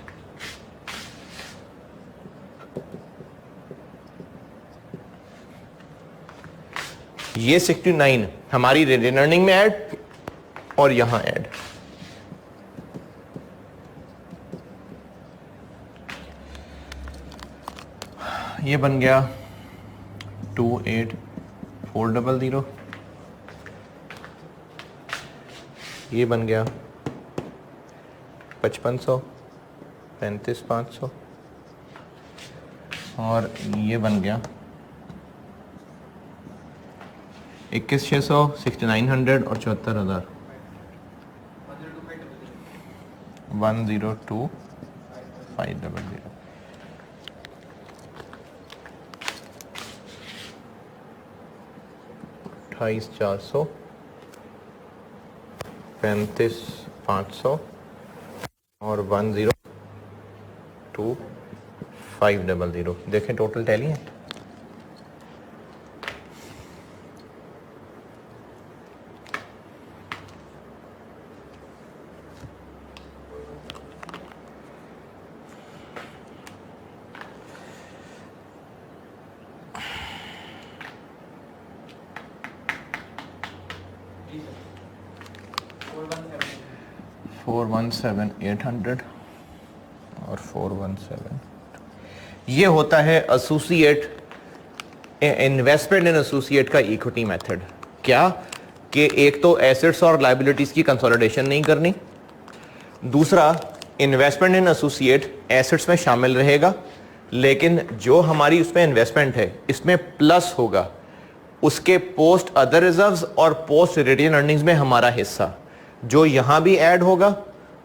ये 69 हमारी रिटेन अर्निंग में ऐड और यहां ऐड। ये बन गया 28,400। ये बन गया 5500, 35,500 और ये बन गया 21,600, 6900 और 74,000। 102,500। 28,400, 35,500 और 102,500। देखें टोटल टैली है। फोर 1,7,800 और 417। ये होता है एसोसिएट इन्वेस्टमेंट इन एसोसिएट का इक्विटी मेथड। क्या कि एक तो एसेट्स और लायबिलिटीज की कंसोलिडेशन नहीं करनी, दूसरा इन्वेस्टमेंट इन एसोसिएट एसेट्स में शामिल रहेगा, लेकिन जो हमारी उसमें इन्वेस्टमेंट है इसमें प्लस होगा उसके पोस्ट अदर रिजर्व्स और पोस्ट रिटेन अर्निंग्स में हमारा हिस्सा, जो यहां भी ऐड होगा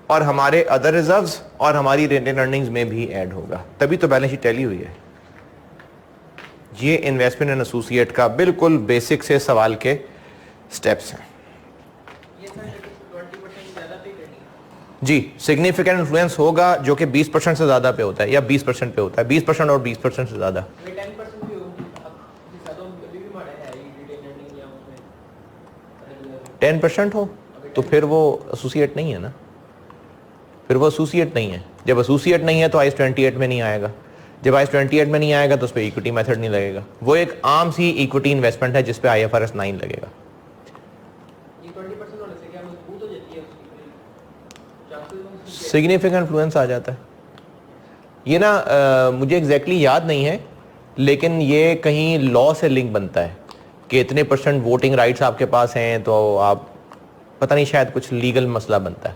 और हमारे अदर रिजर्व्स और हमारी रिटेन अर्निंग्स में भी ऐड होगा। तभी तो बैलेंस शीट टैली हुई है। ये इन्वेस्टमेंट इन एसोसिएट का बिल्कुल बेसिक से सवाल के स्टेप्स हैं। जी, सिग्निफिकेंट इन्फ्लुएंस होगा जो कि 20% से ज्यादा पे होता है या 20% पे होता है, 20% और 20% से ज्यादा। 10% हो तो फिर वो एसोसिएट नहीं है ना, फिर वो एसोसिएट नहीं है। जब एसोसिएट नहीं है तो आईएस 28 में नहीं आएगा, जब आईएस 28 में नहीं आएगा तो उस पर इक्विटी मेथड नहीं लगेगा। वो एक आम सी इक्विटी इन्वेस्टमेंट है जिस पे IFRS 9 लगेगा। सिग्निफिकेंट इन्फ्लुएंस आ जाता है ये ना, मुझे एग्जैक्टली याद नहीं है, लेकिन ये कहीं लॉ से लिंक बनता है कि इतने % वोटिंग राइट्स आपके पास हैं तो आप, पता नहीं, शायद कुछ लीगल मसला बनता है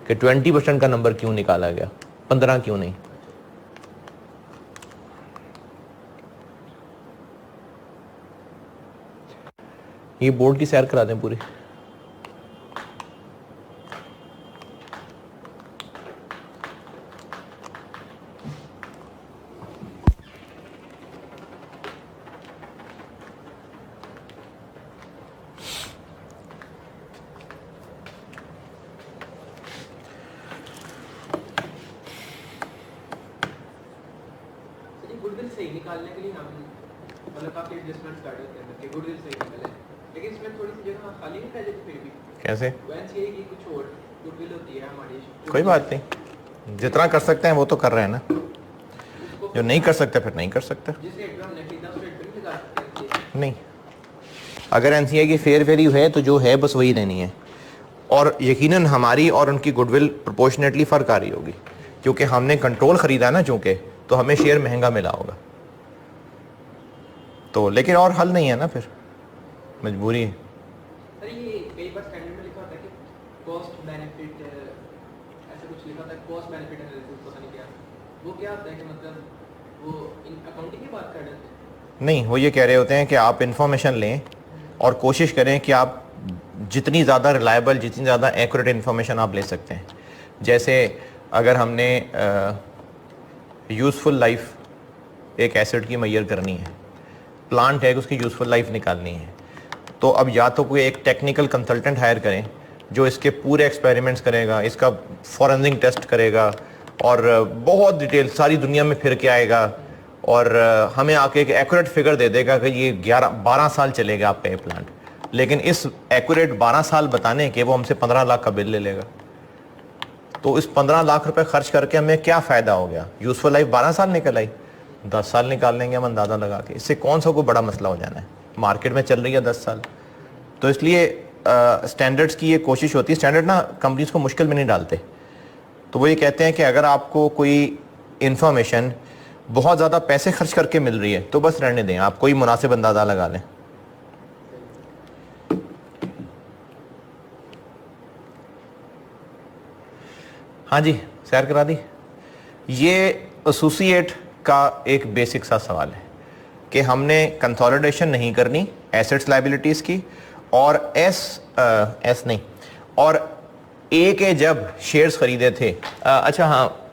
कि 20% का नंबर क्यों निकाला गया, 15 क्यों नहीं। ये बोर्ड की सैर करा दें पूरी। गुडविल सही निकालने के लिए हम मतलब काफी एडजस्टमेंट्स कर देते हैं कि गुडविल सही निकले, लेकिन इसमें थोड़ी सी जगह खाली नहीं रह जाती फिर भी। कैसे? वैसे ये कि कुछ और गुडविल होती है हमारी। कोई बात नहीं, जितना कर सकते हैं वो तो कर रहे हैं ना, जो नहीं कर सकते फिर नहीं कर सकते। जिस रेट पे हमने खरीदा उस रेट पे नहीं लगा सकते। नहीं, अगर एनसीआई की फेयर वैल्यू है तो जो है बस वही लेनी है, और यकीनन हमारी और उनकी गुडविल प्रोपोर्शनेटली फ़र्क आ रही होगी, क्योंकि हमने कंट्रोल ख़रीदा ना, चूँकि तो हमें शेयर महंगा मिला होगा। तो लेकिन और हल नहीं है ना, फिर मजबूरी है। सर ये कई बार स्टैंडर्ड में लिखा होता है कि कॉस्ट बेनिफिट ऐसा कुछ लिखा होता है, कॉस्ट बेनिफिट एनालिसिस पता नहीं क्या, वो क्या होता है कि मतलब वो इन अकाउंटिंग की बात कर रहे थे? नहीं, वो ये कह रहे होते हैं कि आप इंफॉर्मेशन लें और कोशिश करें कि आप जितनी ज़्यादा रिलायबल, जितनी ज़्यादा एक्यूरेट इन्फॉर्मेशन आप ले सकते हैं। जैसे अगर हमने यूज़फुल लाइफ एक एसेट की मैयर करनी है, प्लांट है कि उसकी यूज़फुल लाइफ निकालनी है, तो अब या तो कोई एक टेक्निकल कंसल्टेंट हायर करें जो इसके पूरे एक्सपेरिमेंट्स करेगा, इसका फॉरेंसिक टेस्ट करेगा और बहुत डिटेल सारी दुनिया में फिर के आएगा और हमें आके एक एक्यूरेट फिगर दे देगा कि ये 11-12 साल चलेगा आपका ये प्लांट। लेकिन इस एक्यूरेट 12 साल बताने के वो हमसे 15 लाख का बिल ले लेगा। तो इस 15 लाख रुपए खर्च करके हमें क्या फ़ायदा हो गया? यूज़फुल लाइफ 12 साल निकल आई, 10 साल निकाल लेंगे हम अंदाज़ा लगा के। इससे कौन सा कोई बड़ा मसला हो जाना है? मार्केट में चल रही है 10 साल। तो इसलिए स्टैंडर्ड्स की ये कोशिश होती है, स्टैंडर्ड ना कंपनीज को मुश्किल में नहीं डालते। तो वो ये कहते हैं कि अगर आपको कोई इंफॉर्मेशन बहुत ज़्यादा पैसे खर्च करके मिल रही है तो बस रहने दें, आप कोई मुनासिब अंदाज़ा लगा लें। हाँ जी, सैर करा दी। ये एसोसिएट का एक बेसिक सा सवाल है कि हमने कंसोलिडेशन नहीं करनी एसेट्स लायबिलिटीज़ की, और एस नहीं, और ए के जब शेयर्स खरीदे थे, अच्छा हाँ,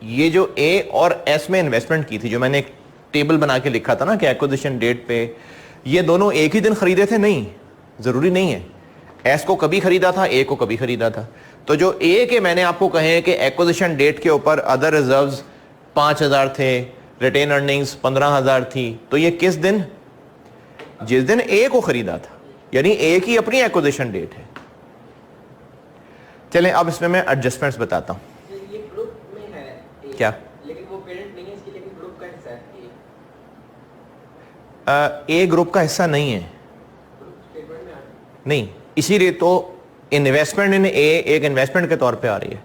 ये जो ए और एस में इन्वेस्टमेंट की थी, जो मैंने एक टेबल बना के लिखा था ना कि एक्विजिशन डेट पे ये दोनों एक ही दिन खरीदे थे, नहीं, ज़रूरी नहीं है। एस को कभी खरीदा था, ए को कभी खरीदा था। तो जो ए के मैंने आपको कहे कि एक्विजिशन डेट के ऊपर अदर रिजर्व्स 5,000 थे, रिटेन अर्निंग्स 15,000 थी, तो ये किस दिन? जिस दिन ए को खरीदा था, यानी ए की अपनी एक्विजिशन डेट है। चलें अब इसमें मैं एडजस्टमेंट्स बताता हूं। ये ग्रुप में है क्या? लेकिन वो पेरेंट नहीं है इसके, लेकिन ग्रुप का हिस्सा है। ए ग्रुप का हिस्सा नहीं है, ग्रुप स्टेटमेंट में आ रहा है। नहीं, इसीलिए तो इन्वेस्टमेंट इन ए एक इन्वेस्टमेंट के तौर पे आ रही है।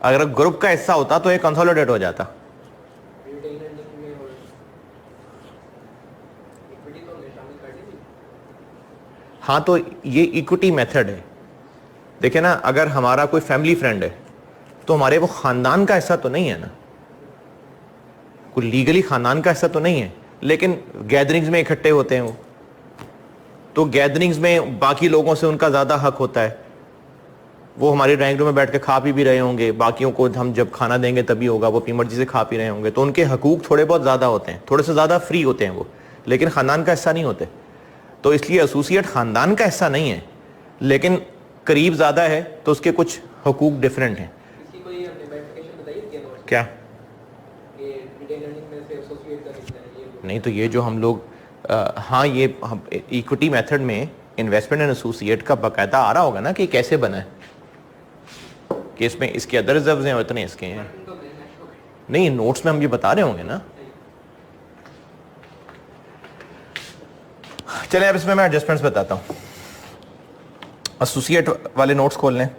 अगर ग्रुप का हिस्सा होता तो ये कंसोलिडेट हो जाता। रिटेन अर्निंग में और इक्विटी तो हमने शामिल कर दी थी। हाँ, तो ये इक्विटी मेथड है। देखिए ना, अगर हमारा कोई फैमिली फ्रेंड है तो हमारे वो खानदान का हिस्सा तो नहीं है ना, कोई लीगली खानदान का हिस्सा तो नहीं है, लेकिन गैदरिंग्स में इकट्ठे होते हैं वो, तो गैदरिंग्स में बाकी लोगों से उनका ज़्यादा हक होता है। वो हमारे ड्राइंग रूम में बैठ के खा पी भी रहे होंगे, बाकियों को हम जब खाना देंगे तभी होगा, वो अपनी मर्जी से खा पी रहे होंगे, तो उनके हकूक थोड़े बहुत ज़्यादा होते हैं, थोड़े से ज़्यादा फ्री होते हैं वो, लेकिन ख़ानदान का हिस्सा नहीं होते। तो इसलिए एसोसिएट ख़ानदान का हिस्सा नहीं है, लेकिन करीब ज़्यादा है, तो उसके कुछ हकूक डिफरेंट हैं। इसकी कोई हमने वेरिफिकेशन बताई थी नोट्स क्या? कि रिटेन अर्निंग में से एसोसिएट का कितना है ये? नहीं, तो ये जो हम लोग हाँ, ये इक्विटी मेथड में इन्वेस्टमेंट एंड एसोसिएट का बाकायदा आ रहा होगा ना कि कैसे बना है, कि इसमें इसके अदर रिजर्व्स हैं और इतने इसके हैं। तो नहीं नहीं, नोट्स में हम ये बता रहे होंगे ना। चलें अब इसमें मैं एडजस्टमेंट्स बताता हूँ। एसोसिएट वाले नोट्स खोल लें।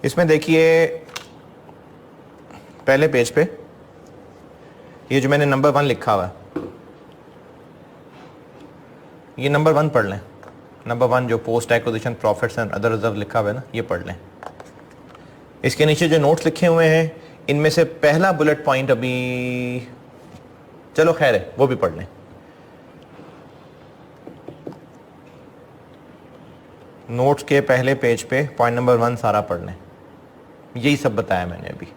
इसमें देखिए पहले पेज पे ये जो मैंने नंबर 1 लिखा हुआ है, ये नंबर 1 पढ़ लें। नंबर 1 जो post acquisition profits and other reserve लिखा हुआ है ना, ये पढ़ लें। इसके नीचे जो नोट्स लिखे हुए हैं, इनमें से पहला बुलेट पॉइंट अभी, चलो खैर है, वो भी पढ़ लें। नोट्स के पहले पेज पे पॉइंट नंबर 1 सारा पढ़ लें। यही सब बताया मैंने अभी।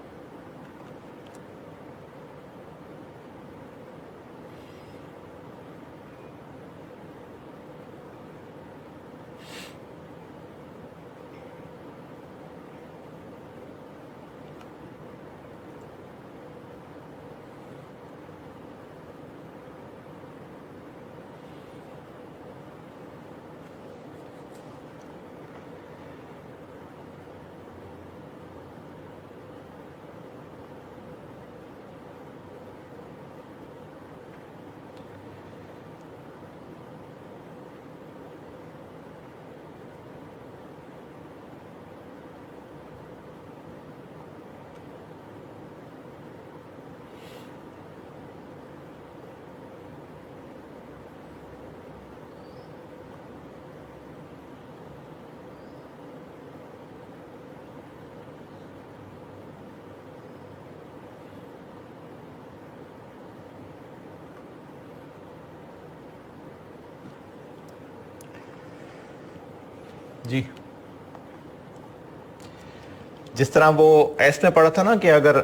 जिस तरह वो एस में पढ़ा था ना कि अगर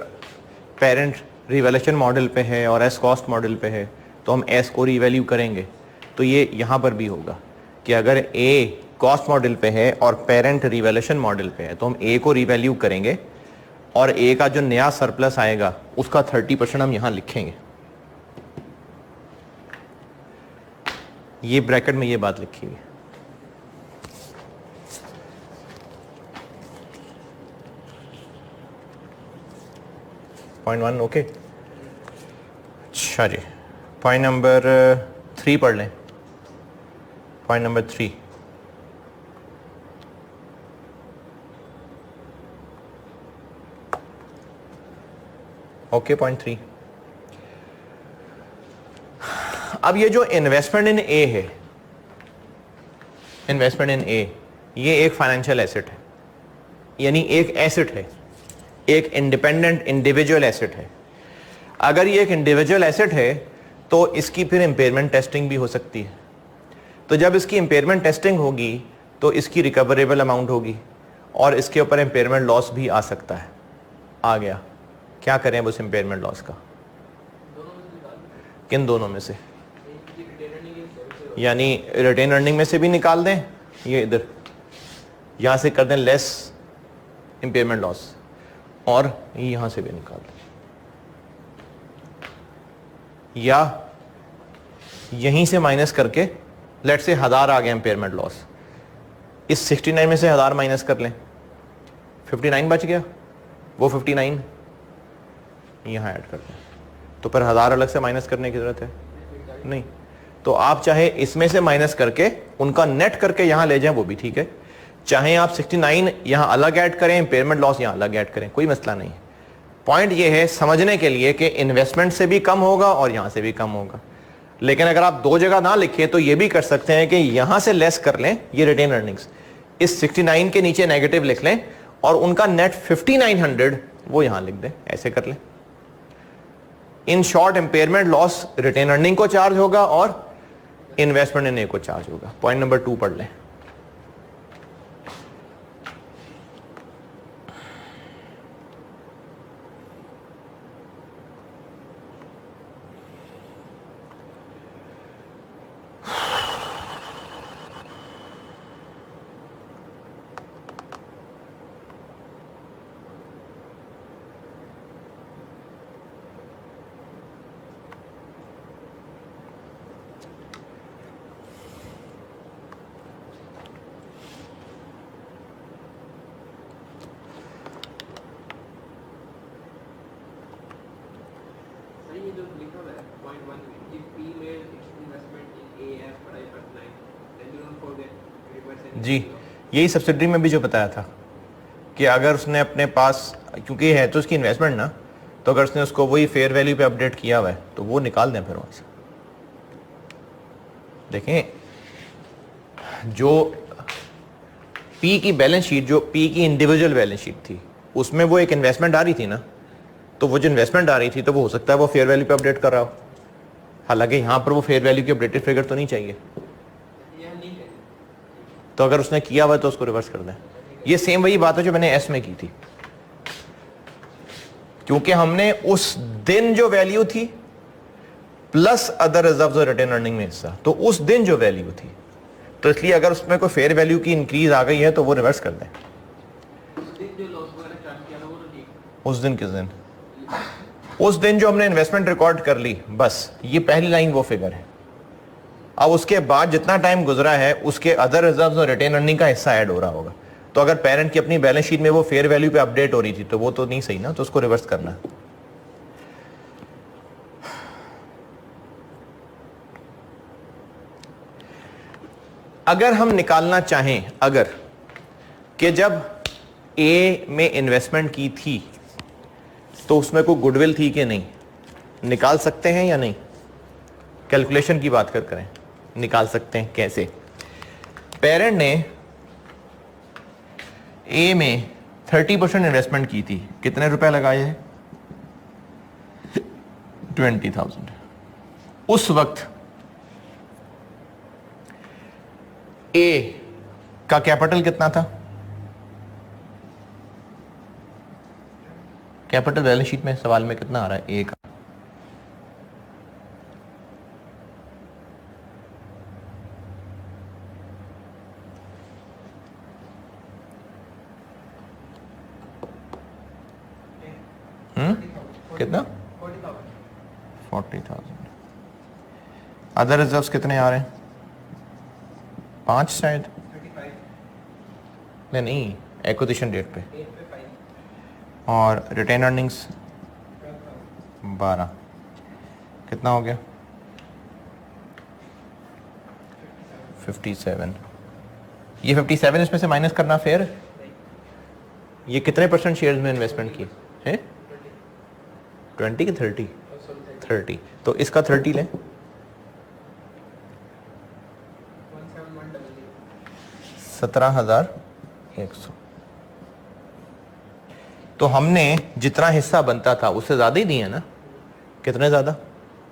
पेरेंट रिवैल्यूएशन मॉडल पे है और एस कॉस्ट मॉडल पे है तो हम एस को रिवैल्यू करेंगे, तो ये यहाँ पर भी होगा कि अगर ए कॉस्ट मॉडल पे है और पेरेंट रिवैल्यूएशन मॉडल पे है तो हम ए को रिवैल्यू करेंगे और ए का जो नया सरप्लस आएगा उसका 30% हम यहाँ लिखेंगे। ये ब्रैकेट में ये बात लिखी हुई है। Point 1 okay. अच्छा जी, पॉइंट नंबर 3 पढ़ लें। Point number 3, okay point 3। अब ये जो इन्वेस्टमेंट इन ए है, इन्वेस्टमेंट इन ए, ये एक फाइनेंशियल एसेट है, यानी एक एसेट है, एक इंडिपेंडेंट इंडिविजुअल एसेट है। अगर ये एक इंडिविजुअल एसेट है तो इसकी फिर इंपेयरमेंट टेस्टिंग भी हो सकती है। तो जब इसकी इंपेयरमेंट टेस्टिंग होगी तो इसकी रिकवरेबल अमाउंट होगी और इसके ऊपर इंपेयरमेंट लॉस भी आ सकता है। आ गया, क्या करें उस इंपेयरमेंट लॉस का? किन दोनों में से? यानी रिटेन अर्निंग में से भी निकाल दें, ये इधर यहां से कर दें लेस इंपेयरमेंट लॉस, और यहां से भी निकाल दें, या यहीं से माइनस करके लेट से 1000 आ गया इंपेयरमेंट लॉस, इस 69 में से 1000 माइनस कर लें, 59 बच गया, वो 59 यहां ऐड कर दें, तो फिर 1000 अलग से माइनस करने की जरूरत है नहीं। तो आप चाहे इसमें से माइनस करके उनका नेट करके यहां ले जाएं, वो भी ठीक है। चाहे आप 69 यहां अलग ऐड करें, इंपेयरमेंट लॉस यहां अलग ऐड करें, कोई मसला नहीं है। पॉइंट ये है समझने के लिए कि इन्वेस्टमेंट से भी कम होगा और यहां से भी कम होगा। लेकिन अगर आप दो जगह ना लिखें तो ये भी कर सकते हैं कि यहां से लेस कर लें ये रिटेन अर्निंग्स, इस 69 के नीचे नेगेटिव लिख लें और उनका नेट 5900 वो यहां लिख दें, ऐसे कर लें। In short impairment loss retained earning को चार्ज होगा और इन्वेस्टमेंट इन ए को चार्ज होगा। पॉइंट नंबर 2 पढ़ लें। ये जो लिखा हुआ है पॉइंट 1 में, if P made its investment in A as per I/9, then do not forget reverse any जी, यही सब्सिडी में भी जो बताया था कि अगर उसने अपने पास, क्योंकि है तो उसकी इन्वेस्टमेंट ना, तो अगर उसने उसको वही फेयर वैल्यू पे अपडेट किया हुआ है तो वो निकाल दें फिर वहां से। देखें, जो पी की बैलेंस शीट, जो पी की इंडिविजुअल बैलेंस शीट थी, उसमें वो एक इन्वेस्टमेंट आ रही थी ना, तो वो जो इन्वेस्टमेंट आ रही थी तो वो हो सकता है वो फेयर वैल्यू पे अपडेट कर रहा हो, हालांकि यहां पर वो फेयर वैल्यू की अपडेटेड फिगर तो नहीं चाहिए। तो अगर उसने किया हुआ तो उसको रिवर्स कर दें। ये सेम वही बात है जो मैंने एस में की थी, क्योंकि हमने उस दिन जो वैल्यू थी प्लस अदर रिजर्व्स और रिटेन अर्निंग में हिस्सा, तो उस दिन जो वैल्यू थी, तो इसलिए अगर उसमें कोई फेयर वैल्यू की इंक्रीज आ गई है तो वो रिवर्स कर दें। उस दिन किस दिन? उस दिन जो हमने इन्वेस्टमेंट रिकॉर्ड कर ली, बस ये पहली लाइन वो फिगर है। अब उसके बाद जितना टाइम गुजरा है उसके अदर रिजर्व्स और रिटेन अर्निंग का हिस्सा ऐड हो रहा होगा। तो अगर पेरेंट की अपनी बैलेंस शीट में वो फेयर वैल्यू पे अपडेट हो रही थी तो वो तो नहीं सही ना, तो उसको रिवर्स करना है। अगर हम निकालना चाहें, अगर कि जब ए में इन्वेस्टमेंट की थी तो उसमें कोई गुडविल थी कि नहीं, निकाल सकते हैं या नहीं? कैलकुलेशन की बात करें, निकाल सकते हैं। कैसे? पेरेंट ने ए में 30% इन्वेस्टमेंट की थी, कितने रुपए लगाए हैं? 20,000। उस वक्त ए का कैपिटल कितना था? कैपिटल बैलेंस शीट में सवाल में कितना आ रहा है? ए का। कितना? 40,000। अदर रिजर्व्स कितने आ रहे हैं? 5 शायद। नहीं, एक्विजिशन डेट पे। और रिटेन अर्निंग्स 12। कितना हो गया? 57। ये 57 इसमें से माइनस करना फेयर? ये कितने परसेंट शेयर्स में इन्वेस्टमेंट की है? 20 की 30? 30। तो इसका 30 लें। 17,100। तो हमने जितना हिस्सा बनता था उससे ज्यादा ही दिए ना? कितने ज्यादा?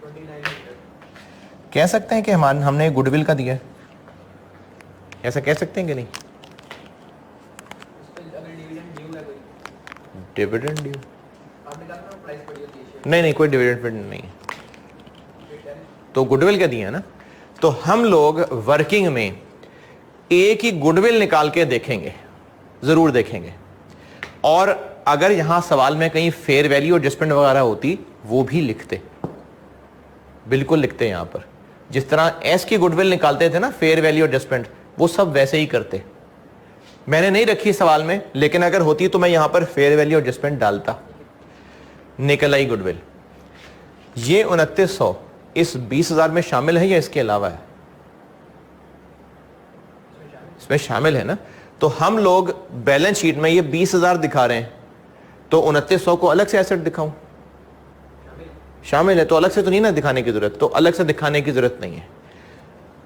2900। कह सकते हैं कि हमने गुडविल का दिया है, ऐसा कह सकते हैं कि नहीं? अगर डिविडेंड ड्यू है कोई, डिविडेंड ड्यू? आपने कहा था प्राइस बढ़ी होती है। नहीं, कोई डिविडेंड नहीं है। तो गुडविल का दिया है ना? तो हम लोग वर्किंग में एक ही गुडविल निकाल के देखेंगे, जरूर देखेंगे। और अगर यहां सवाल में कहीं फेयर वैल्यू एडजस्टमेंट वगैरह होती वो भी लिखते, बिल्कुल लिखते। यहां पर जिस तरह एस की गुडविल निकालते थे ना, फेयर वैल्यू एडजस्टमेंट, वो सब वैसे ही करते। मैंने नहीं रखी सवाल में, लेकिन अगर होती तो मैं यहां पर फेयर वैल्यू एडजस्टमेंट डालता। निकल आई गुडविल। ये 2900 इस 20,000 में शामिल है या इसके अलावा है? इसमें शामिल है ना? तो हम लोग बैलेंस शीट में ये 20,000 दिखा रहे हैं, तो 2900 को अलग से एसेट दिखाऊं? शामिल है, तो अलग से तो नहीं ना दिखाने की जरूरत, तो अलग से दिखाने की जरूरत नहीं है।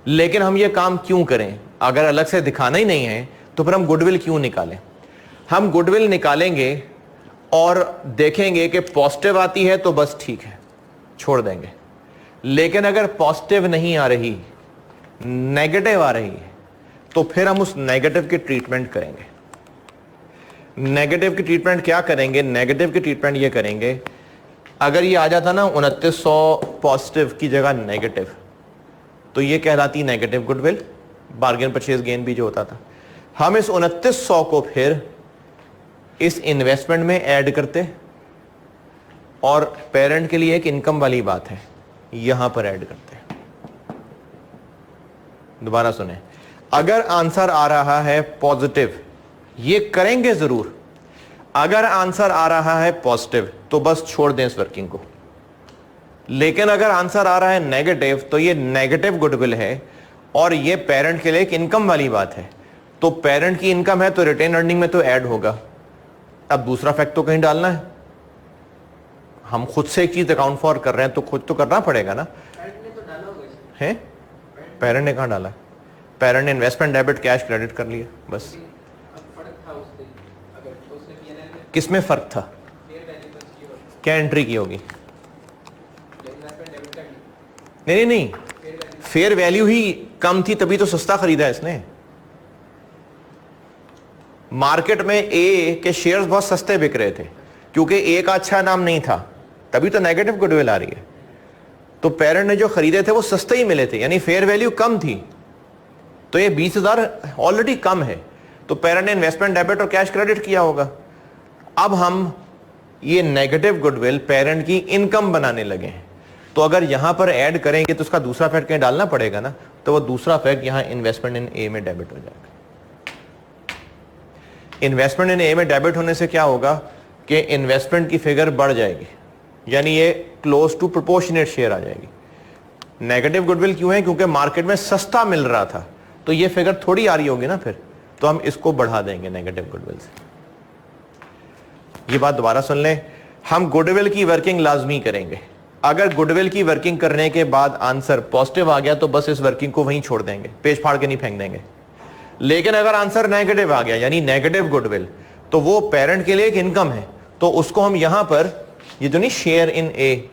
लेकिन हम ये काम क्यों करें? अगर अलग से दिखाना ही नहीं है तो फिर हम गुडविल क्यों निकालें? हम गुडविल निकालेंगे और देखेंगे कि पॉजिटिव आती है तो बस ठीक है, छोड़ देंगे। लेकिन अगर पॉजिटिव नहीं आ रही, नेगेटिव आ रही है, तो फिर हम उस नेगेटिव की ट्रीटमेंट करेंगे। नेगेटिव की ट्रीटमेंट क्या करेंगे? नेगेटिव की ट्रीटमेंट ये करेंगे, अगर ये आ जाता ना 2900 पॉजिटिव की जगह नेगेटिव, तो ये कहलाती negative goodwill, bargain purchase gain भी जो होता था। हम इस 2900 को फिर इस इन्वेस्टमेंट में ऐड करते, और पेरेंट के लिए एक इनकम वाली बात है, यहां पर ऐड करते। दोबारा सुने, अगर आंसर आ रहा है पॉजिटिव, ये करेंगे जरूर। अगर आंसर आ रहा है पॉजिटिव तो बस छोड़ दें इस वर्किंग को। लेकिन अगर आंसर आ रहा है नेगेटिव, तो ये नेगेटिव गुडविल है और ये पेरेंट के लिए एक इनकम वाली बात है। तो पेरेंट की इनकम है तो रिटेन अर्निंग में तो ऐड होगा। अब दूसरा फैक्ट तो कहीं डालना है, हम खुद से एक चीज अकाउंट फॉर कर रहे हैं तो खुद तो करना पड़ेगा ना। है पेरेंट ने कहां डाला? पेरेंट ने इन्वेस्टमेंट डेबिट कैश क्रेडिट कर लिया बस। किसमें फर्क था? क्या एंट्री की होगी? नहीं, फेयर वैल्यू ही कम थी तभी तो सस्ता खरीदा इसने। मार्केट में ए के शेयर्स बहुत सस्ते बिक रहे थे क्योंकि ए का अच्छा नाम नहीं था, तभी तो नेगेटिव गुडविल आ रही है। तो पेरेंट ने जो खरीदे थे वो सस्ते ही मिले थे, यानी फेयर वैल्यू कम थी। तो ये 20,000 ऑलरेडी कम है, तो पेरेंट ने इन्वेस्टमेंट डेबिट और कैश क्रेडिट किया होगा। अब हम ये नेगेटिव गुडविल पेरेंट की इनकम बनाने लगे हैं, तो अगर यहां पर ऐड करेंगे तो उसका दूसरा फैक्ट कहीं डालना पड़ेगा ना, तो वो दूसरा फैक्ट यहां इन्वेस्टमेंट इन ए में डेबिट हो जाएगा। इन्वेस्टमेंट इन ए में डेबिट होने से क्या होगा कि इन्वेस्टमेंट की फिगर बढ़ जाएगी, यानी ये क्लोज टू प्रोपोर्शनेट शेयर आ जाएगी। नेगेटिव गुडविल क्यों है? क्योंकि मार्केट में सस्ता मिल रहा था, तो ये फिगर थोड़ी आ रही होगी ना फिर, तो हम इसको बढ़ा देंगे नेगेटिव गुडविल से। ये बात दोबारा सुन लें, हम गुडविल की वर्किंग लाजमी करेंगे। अगर गुडविल की वर्किंग करने के बाद आंसर पॉजिटिव आ गया तो बस इस वर्किंग को वहीं छोड़ देंगे, पेज फाड़ के नहीं फेंक देंगे। लेकिन अगर आंसर नेगेटिव आ गया, यानी नेगेटिव गुडविल, तो वो पेरेंट के लिए एक इनकम है, तो उसको हम यहां पर, ये जो नहीं शेयर इन ए,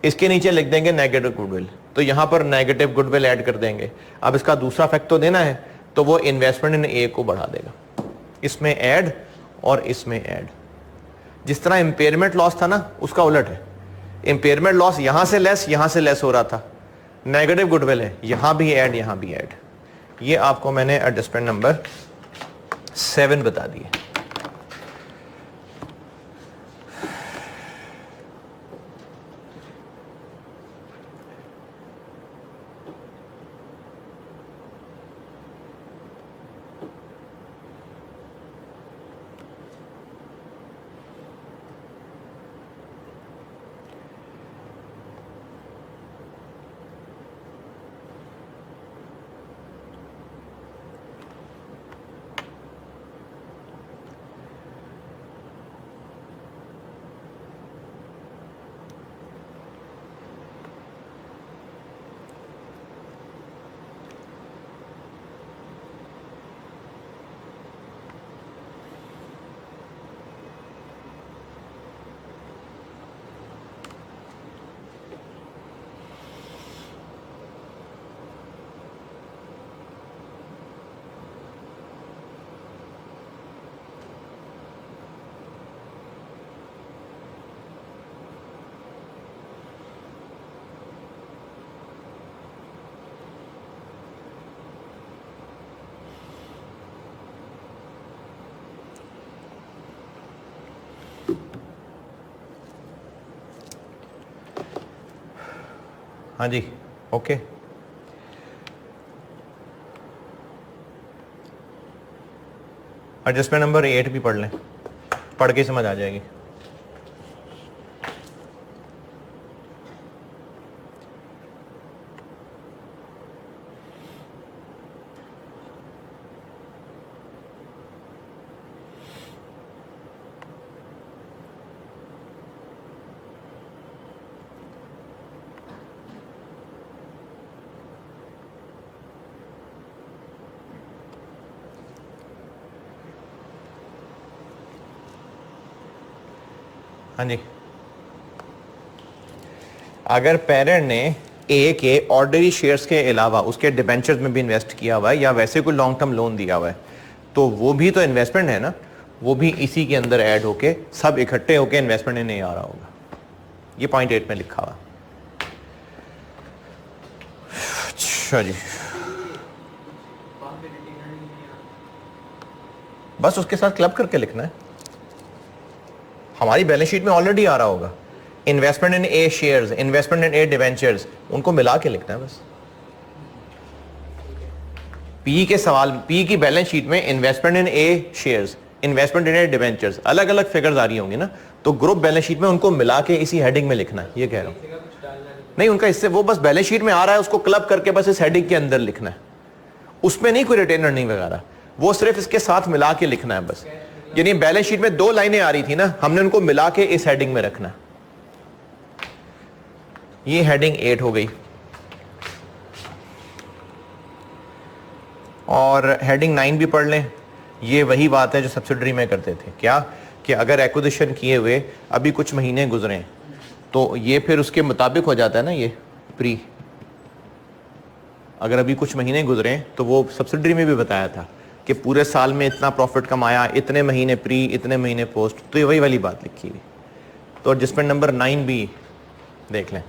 इसके नीचे लिख देंगे नेगेटिव गुडविल, तो यहां पर नेगेटिव गुडविल ऐड कर देंगे। अब इसका दूसरा फैक्ट तो देना है, तो वो इन्वेस्टमेंट इन ए को बढ़ा देगा, इसमें ऐड और इसमें ऐड। जिस तरह इंपेयरमेंट लॉस था ना, उसका उलट है। इंपेयरमेंट लॉस यहां से लेस हो रहा था, नेगेटिव गुडविल है, यहां भी ऐड, यहां भी ऐड। ये आपको मैंने एडजस्टमेंट नंबर 7 बता दी है। हाँ जी, ओके। एडजस्टमेंट नंबर 8 भी पढ़ लें, पढ़ के समझ आ जाएगी। हाँ जी, अगर पेरेंट ने ए के ऑर्डिनरी शेयर्स के अलावा उसके डिबेंचर्स में भी इन्वेस्ट किया हुआ है या वैसे कोई लॉन्ग टर्म लोन दिया हुआ है, तो वो भी तो इन्वेस्टमेंट है ना, वो भी इसी के अंदर ऐड होके सब इकट्ठे होके इन्वेस्टमेंट में नहीं आ रहा होगा। ये पॉइंट 8 में लिखा हुआ। अच्छा जी, बस उसके साथ क्लब करके लिखना है। हमारी बैलेंस शीट में ऑलरेडी आ रहा होगा, इन्वेस्टमेंट इन ए शेयर्स, इन्वेस्टमेंट इन ए डिवेंचर्स, उनको मिला के लिखना है बस। पी के सवाल, पी की बैलेंस शीट में इन्वेस्टमेंट इन ए शेयर्स, इन्वेस्टमेंट इन ए डिवेंचर्स, अलग अलग फिगर्स आ रही होंगी ना, तो ग्रुप बैलेंस शीट में उनको मिला के इसी हेडिंग में लिखना है। ये कह रहा हूं नहीं, उनका इससे वो बस बैलेंस शीट में आ रहा है, उसको क्लब करके बस इस हेडिंग के अंदर लिखना है। उसमें नहीं कोई रिटेनर नहीं वगैरह, वो सिर्फ इसके साथ मिला के लिखना है बस। यानी बैलेंस शीट में 2 लाइनें आ रही थी ना, हमने उनको मिला के इस हेडिंग में रखना। ये हेडिंग 8 हो गई। और हेडिंग 9 भी पढ़ लें। ये वही बात है जो सब्सिडरी में करते थे, क्या कि अगर एक्विजिशन किए हुए अभी कुछ महीने गुजरे तो ये फिर उसके मुताबिक हो जाता है ना, ये प्री, अगर अभी कुछ महीने गुजरे तो वो सब्सिडरी में भी बताया था कि पूरे साल में इतना प्रॉफिट कमाया, इतने महीने प्री, इतने महीने पोस्ट, तो ये वही वाली बात लिखी हुई। तो एडजस्टमेंट नंबर 9 भी देख लें।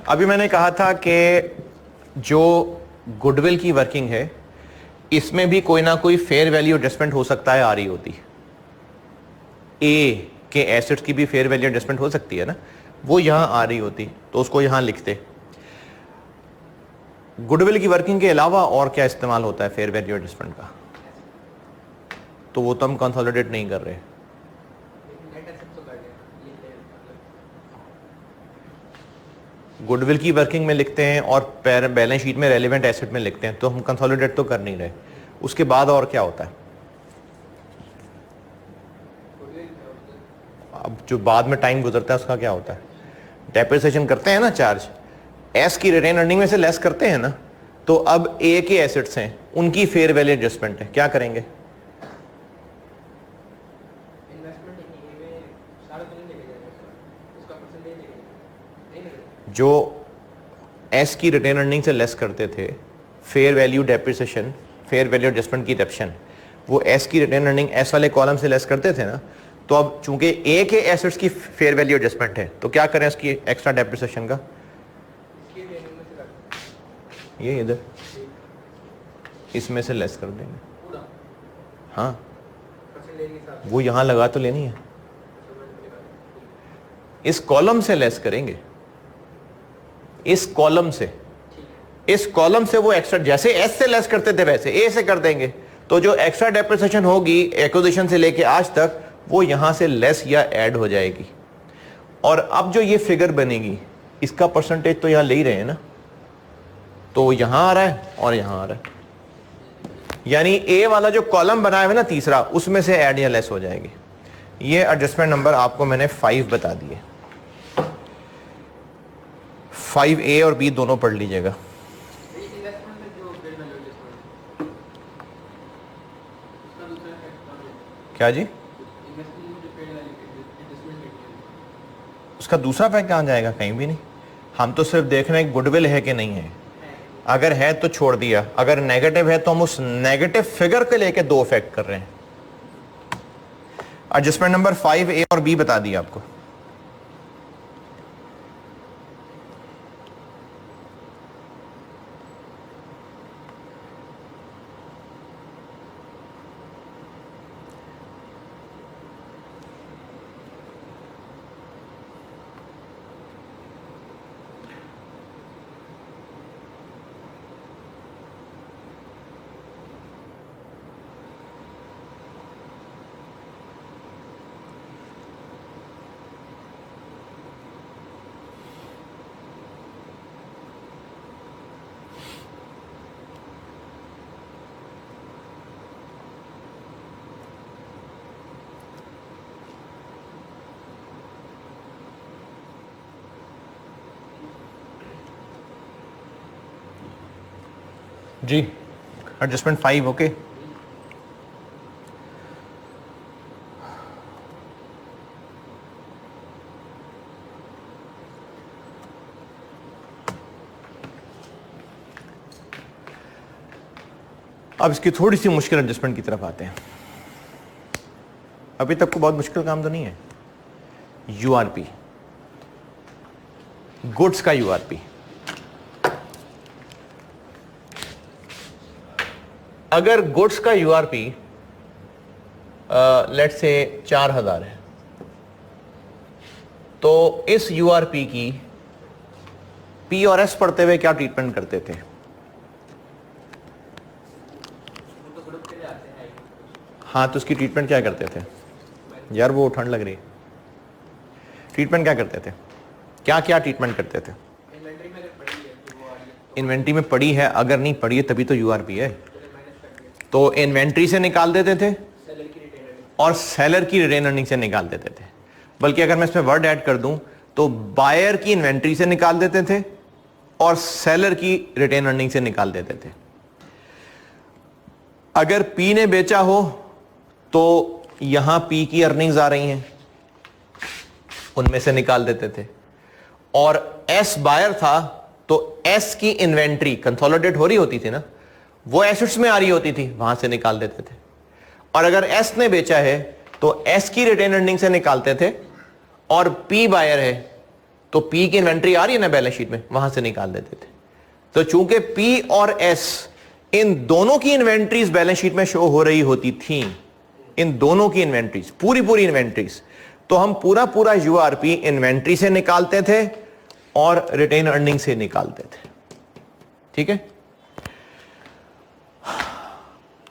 अभी मैंने कहा था कि जो गुडविल की वर्किंग है इसमें भी कोई ना कोई फेयर वैल्यू एडजस्टमेंट हो सकता है, आ रही होती। ए के एसेट्स की भी फेयर वैल्यू एडजस्टमेंट हो सकती है ना, वो यहां आ रही होती, तो उसको यहां लिखते। गुडविल की वर्किंग के अलावा और क्या इस्तेमाल होता है फेयर वैल्यू एडजस्टमेंट का, तो वो तो हम कंसोलिडेट नहीं कर रहे। गुडविल की वर्किंग में लिखते हैं और बैलेंस शीट में रेलेवेंट एसेट में लिखते हैं, तो हम कंसोलिडेट तो कर नहीं रहे। उसके बाद और क्या होता है? अब जो बाद में टाइम गुजरता है उसका क्या होता है? डेप्रिसिएशन करते हैं ना, चार्ज एस की रिटेन अर्निंग में से लेस करते हैं ना, तो अब ए के एसेट्स हैं, उनकी फेयर वैल्यू एडजस्टमेंट है, क्या करेंगे? जो एस की रिटेन अर्निंग से लेस करते थे, fair value depreciation, fair value adjustment की डिडक्शन, वो एस की रिटेन अर्निंग एस वाले कॉलम से लेस करते थे ना, तो अब चूंकि ए के एसेट्स की फेयर वैल्यू एडजस्टमेंट है, तो क्या करें उसकी एक्स्ट्रा डेप्रिसिएशन का? ये इधर इसमें से लेस कर देंगे। हाँ, वो यहां लगा तो लेनी है, इस कॉलम से लेस करेंगे, इस कॉलम से, इस कॉलम से वो एक्स्ट्रा, जैसे एस से लेस करते थे वैसे ए से कर देंगे, तो जो एक्स्ट्रा डेप्रिसिएशन होगी एक्विजिशन से लेके आज तक, वो यहां से लेस या ऐड हो जाएगी। और अब जो ये फिगर बनेगी, इसका परसेंटेज तो यहां ले ही रहे हैं ना, तो यहां आ रहा है और यहां आ रहा है, यानी ए वाला जो कॉलम बनाया हुआ ना तीसरा, उसमें से ऐड या लेस हो जाएगी। ये एडजस्टमेंट नंबर आपको मैंने 5 बता दिए, 5A और B दोनों पढ़ लीजिएगा। क्या जी? उसका दूसरा फैक्ट कहाँ जाएगा? कहीं भी नहीं, हम तो सिर्फ देख रहे हैं गुडविल है कि नहीं है, अगर है तो छोड़ दिया, अगर नेगेटिव है तो हम उस नेगेटिव फिगर को लेके 2 फैक्ट कर रहे हैं। एडजस्टमेंट नंबर 5A और B बता दिया आपको। जी, एडजस्टमेंट 5 ओके। अब इसकी थोड़ी सी मुश्किल एडजस्टमेंट की तरफ आते हैं। अभी तक को बहुत मुश्किल काम तो नहीं है। यूआरपी, गुड्स का यूआरपी, अगर गुड्स का यूआरपी लेट्स से 4000 है, तो इस यूआरपी की पी और एस पढ़ते हुए क्या ट्रीटमेंट करते थे? हाँ, तो उसकी ट्रीटमेंट क्या करते थे यार? वो ठंड लग रही है। ट्रीटमेंट क्या करते थे? क्या क्या ट्रीटमेंट करते थे? इन्वेंट्री में पड़ी है, अगर नहीं पड़ी है तभी तो यूआरपी है, तो इन्वेंट्री से निकाल देते थे और सेलर की रिटेन अर्निंग से निकाल देते थे। बल्कि अगर मैं इसमें वर्ड ऐड कर दूं तो बायर की इन्वेंट्री से निकाल देते थे और सेलर की रिटेन अर्निंग से निकाल देते थे। अगर पी ने बेचा हो तो यहां पी की अर्निंग्स आ रही हैं, उनमें से निकाल देते थे, और एस बायर था तो एस की इन्वेंट्री कंसोलिडेट हो रही होती थी ना, वो एसेट्स में आ रही होती थी, वहां से निकाल देते थे। और अगर एस ने बेचा है तो एस की रिटेन अर्निंग से निकालते थे, और पी बायर है तो पी की इन्वेंट्री आ रही है ना बैलेंस शीट में, वहां से निकाल देते थे। तो चूंकि पी और एस इन दोनों की इन्वेंट्रीज बैलेंस शीट में शो हो रही होती थी, इन दोनों की इन्वेंट्रीज, पूरी पूरी इन्वेंट्रीज, तो हम पूरा पूरा यूआरपी इन्वेंट्री से निकालते थे और रिटेन अर्निंग से निकालते थे। ठीक है?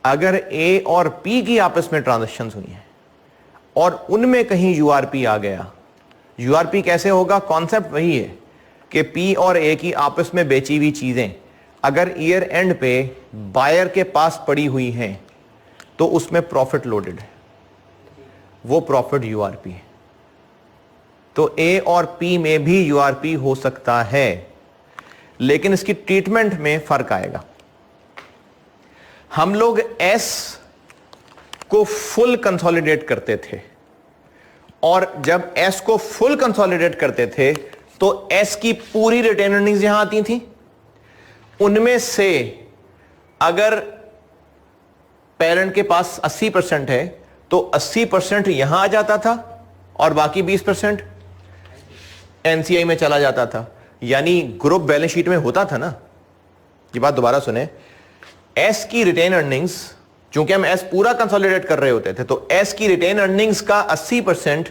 अगर ए और पी की आपस में ट्रांजैक्शंस हुई हैं और उनमें कहीं यूआरपी आ गया, यूआरपी कैसे होगा? कॉन्सेप्ट वही है कि पी और ए की आपस में बेची हुई चीजें अगर ईयर एंड पे बायर के पास पड़ी हुई हैं तो उसमें प्रॉफिट लोडेड है, वो प्रॉफिट यूआरपी है। तो ए और पी में भी यूआरपी हो सकता है, लेकिन इसकी ट्रीटमेंट में फर्क आएगा। हम लोग एस को फुल कंसोलिडेट करते थे, और जब एस को फुल कंसोलिडेट करते थे तो एस की पूरी रिटेन अर्निंग्स यहां आती थी। उनमें से अगर पेरेंट के पास 80% है तो 80% यहां आ जाता था और बाकी 20% एनसीआई में चला जाता था। यानी ग्रुप बैलेंस शीट में होता था ना, ये बात दोबारा सुने, एस की रिटेन अर्निंग्स, चूंकि हम एस पूरा कंसोलिडेट कर रहे होते थे, तो एस की रिटेन अर्निंग्स का 80%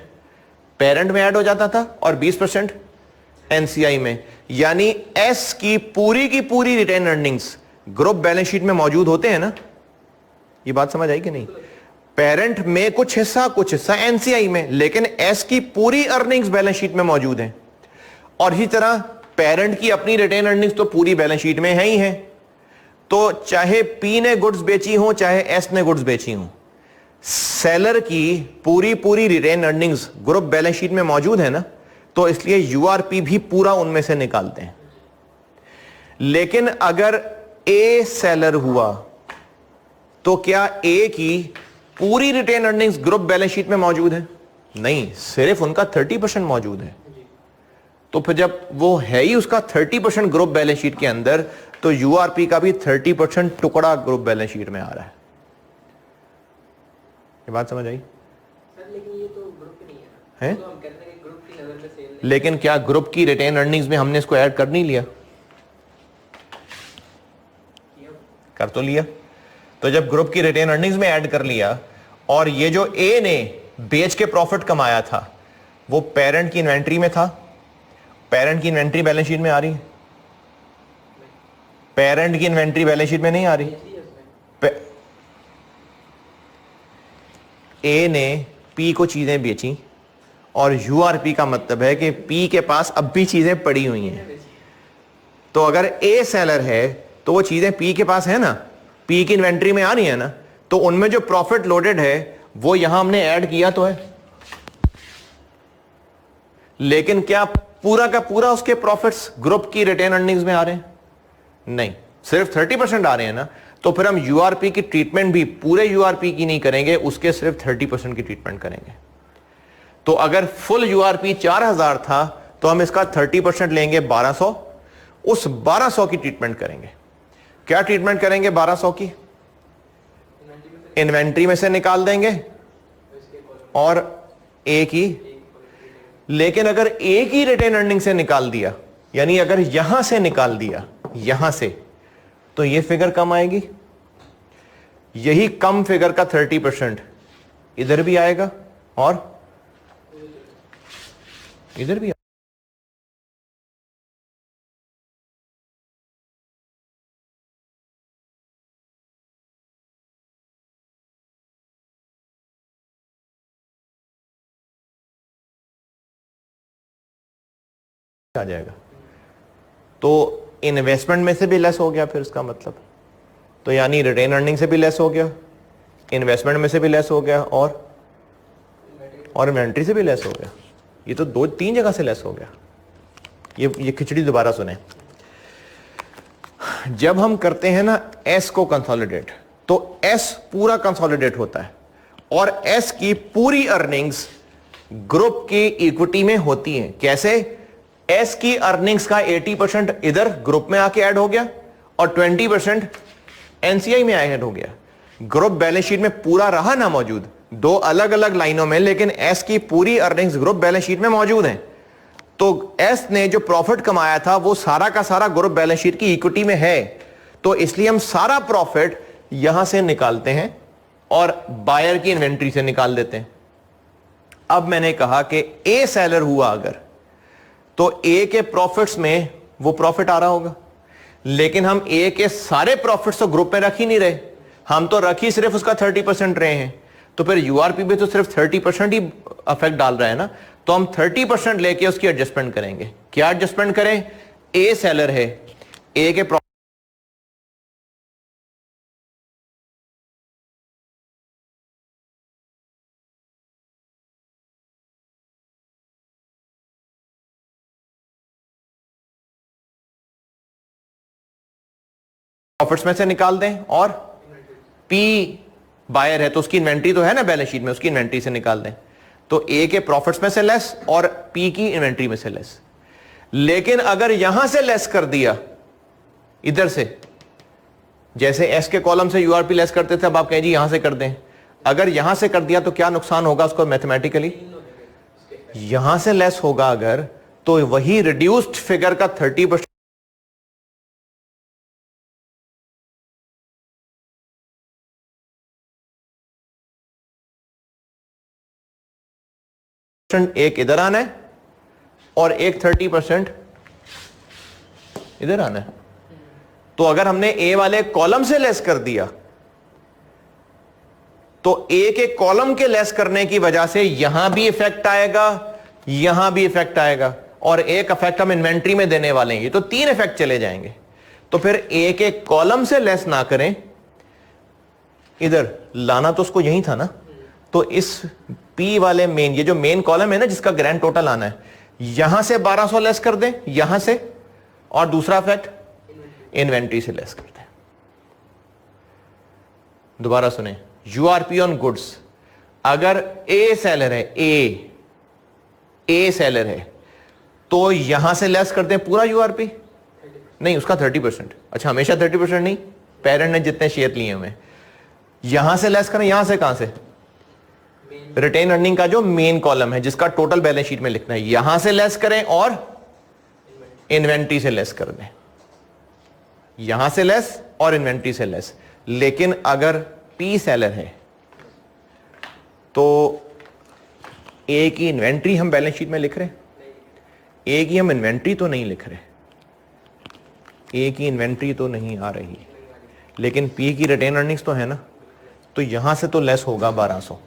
पेरेंट में ऐड हो जाता था और 20% एनसीआई में। यानी एस की पूरी retained earnings group balance sheet में मौजूद होते हैं ना। ये बात समझ आई कि नहीं? पेरेंट में कुछ हिस्सा एनसीआई में, लेकिन एस की पूरी अर्निंग्स बैलेंस शीट में मौजूद हैं। और इसी तरह पेरेंट की अपनी रिटेन अर्निंग्स तो पूरी बैलेंस शीट में है ही है। तो चाहे पी ने गुड्स बेची हो चाहे एस ने गुड्स बेची हो, सेलर की पूरी retained earnings group balance sheet में मौजूद है ना, तो इसलिए यूआरपी भी पूरा उनमें से निकालते हैं। लेकिन अगर ए सेलर हुआ तो क्या ए की पूरी retained earnings group balance sheet में मौजूद है? नहीं, सिर्फ उनका 30% मौजूद है। तो फिर जब वो है ही उसका 30% ग्रुप बैलेंस शीट के अंदर, तो यूआरपी का भी 30% टुकड़ा ग्रुप बैलेंस शीट में आ रहा है। ये बात समझ आई? सर लेकिन ये तो ग्रुप नहीं है, तो हम कहते हैं कि ग्रुप की नजर में सेल नहीं। लेकिन क्या ग्रुप की रिटेन अर्निंग्स में हमने इसको ऐड कर नहीं लिया? कर तो लिया। तो जब ग्रुप की रिटेन अर्निंग्स में ऐड कर लिया, और ये जो ए ने बेच के प्रॉफिट कमाया था वो पेरेंट की इन्वेंट्री में था, पेरेंट की इन्वेंट्री बैलेंस शीट में आ रही है? पेरेंट की इन्वेंट्री बैलेंस शीट में नहीं आ रही। ए ने पी को चीजें बेची, और यूआरपी का मतलब है कि पी के पास अब भी चीजें पड़ी हुई हैं। तो अगर ए सेलर है तो वो चीजें पी के पास है ना, पी की इन्वेंट्री में आ रही है ना, तो उनमें जो प्रॉफिट लोडेड है वो यहां हमने ऐड किया तो है। लेकिन क्या पूरा का पूरा उसके प्रॉफिट्स ग्रुप की रिटेन अर्निंग्स में आ रहे हैं? नहीं, सिर्फ 30% आ रहे हैं ना। तो फिर हम यूआरपी की ट्रीटमेंट भी पूरे यूआरपी की नहीं करेंगे, उसके सिर्फ 30% की ट्रीटमेंट करेंगे। तो अगर फुल यूआरपी 4000 था तो हम इसका 30% लेंगे 1200, उस 1200 की ट्रीटमेंट करेंगे। क्या ट्रीटमेंट करेंगे 1200 की? इन्वेंट्री में से निकाल देंगे और ए की। लेकिन अगर ए की रिटेन अर्निंग से निकाल दिया, यानी अगर यहां से निकाल दिया, यहां से, तो ये फिगर कम आएगी। यही कम फिगर का 30% इधर भी आएगा और इधर भी आ जाएगा। तो इन्वेस्टमेंट में से भी लेस हो गया फिर इसका मतलब, तो यानी रिटेन अर्निंग से भी लेस हो गया, इन्वेस्टमेंट में से भी लेस हो गया, और इन्वेंट्री से भी लेस हो गया। ये तो 2-3 जगह से लेस हो गया। ये खिचड़ी दोबारा सुने। जब हम करते हैं ना एस को कंसोलिडेट, तो एस पूरा कंसोलिडेट होता है, और एस की पूरी अर्निंग्स ग्रुप की इक्विटी में होती हैं। कैसे? एस की अर्निंग्स का 80% इधर ग्रुप में आके ऐड हो गया और 20% एनसीआई में ऐड हो गया। ग्रुप बैलेंस शीट में पूरा रहा ना मौजूद, 2 अलग अलग लाइनों में, लेकिन एस की पूरी अर्निंग्स ग्रुप बैलेंस शीट में मौजूद हैं। तो एस ने जो प्रॉफिट कमाया था वो सारा का सारा ग्रुप बैलेंस शीट की इक्विटी में है। तो इसलिए हम सारा प्रॉफिट यहां से निकालते हैं और बायर की इन्वेंट्री से निकाल देते हैं। अब मैंने कहा कि ए सेलर हुआ अगर, तो ए के प्रॉफिट्स में वो प्रॉफिट आ रहा होगा, लेकिन हम ए के सारे प्रॉफिट्स तो ग्रुप में रख ही नहीं रहे, हम तो रख ही सिर्फ उसका 30% रहे हैं। तो फिर यूआरपी भी तो सिर्फ 30% ही अफेक्ट डाल रहा है ना। तो हम 30% लेके उसकी एडजस्टमेंट करेंगे। क्या एडजस्टमेंट करें? ए सेलर है, ए के प्रॉफिट्स में से निकाल दें, और पी बायर है तो उसकी इन्वेंट्री तो है ना बैलेंस शीट में, उसकी इन्वेंट्री से निकाल दें। तो ए के प्रॉफिट्स में से लेस और पी की इन्वेंट्री में से लेस। लेकिन अगर यहां से लेस कर दिया, इधर से, जैसे एस के कॉलम से यूआरपी लेस करते थे, अब आप कहें जी यहां से कर दें, अगर यहां से कर दिया तो क्या नुकसान होगा उसको मैथमेटिकली? यहां से लेस होगा अगर, तो वही रिड्यूस्ड फिगर का 30% एक इधर आना है और एक 30% इधर आना है। तो अगर हमने ए वाले कॉलम से लेस कर दिया तो ए के कॉलम के लेस करने की वजह से यहां भी इफेक्ट आएगा, यहां भी इफेक्ट आएगा, और एक इफेक्ट हम इन्वेंट्री में देने वाले हैं। ये तो 3 इफेक्ट चले जाएंगे। तो फिर ए के कॉलम से लेस ना करें, इधर लाना तो उसको यही था ना। तो इस पी वाले मेन, ये जो मेन कॉलम है ना जिसका ग्रैंड टोटल आना है, यहां से 1200 लेस कर दें यहां से, और दूसरा इफेक्ट इन्वेंट्री से लेस कर दें। दोबारा सुने, यूआरपी ऑन गुड्स, अगर ए सेलर है, ए सेलर है, तो यहां से लेस कर दें पूरा यूआरपी, नहीं उसका 30%। अच्छा, हमेशा 30% नहीं, पेरेंट ने जितने शेयर लिए हुए, यहां से लेस करें। यहां से कहां से? रिटेन अर्निंग का जो मेन कॉलम है जिसका टोटल बैलेंस शीट में लिखना है, यहां से लेस करें और इन्वेंट्री से लेस कर दें, यहां से लेस और इन्वेंट्री से लेस। लेकिन अगर पी सेलर है तो ए की इन्वेंट्री हम बैलेंस शीट में लिख रहे हैं, ए की हम इन्वेंट्री तो नहीं लिख रहे, ए की इन्वेंट्री तो नहीं आ रही, लेकिन पी की रिटेन अर्निंग्स तो है ना, तो यहां से तो लेस होगा 1200।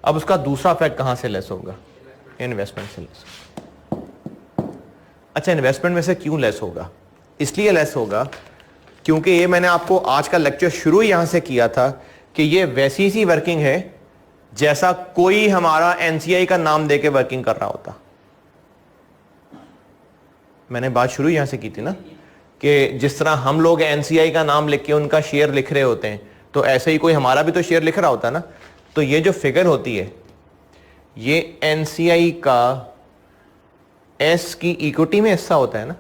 अब उसका दूसरा इफेक्ट कहां से लेस होगा? इन्वेस्टमेंट से लेस। अच्छा, इन्वेस्टमेंट में से क्यों लेस होगा? इसलिए लेस होगा क्योंकि ये मैंने आपको आज का लेक्चर शुरू यहां से किया था कि ये वैसी सी वर्किंग है जैसा कोई हमारा एनसीआई का नाम देके वर्किंग कर रहा होता। मैंने बात शुरू यहां से की थी ना कि जिस तरह हम लोग एनसीआई का नाम लिख के उनका शेयर लिख रहे होते हैं, तो ऐसे ही कोई हमारा भी तो शेयर लिख रहा होता ना। तो ये जो फिगर होती है ये एनसीआई का एस की इक्विटी में हिस्सा होता है ना,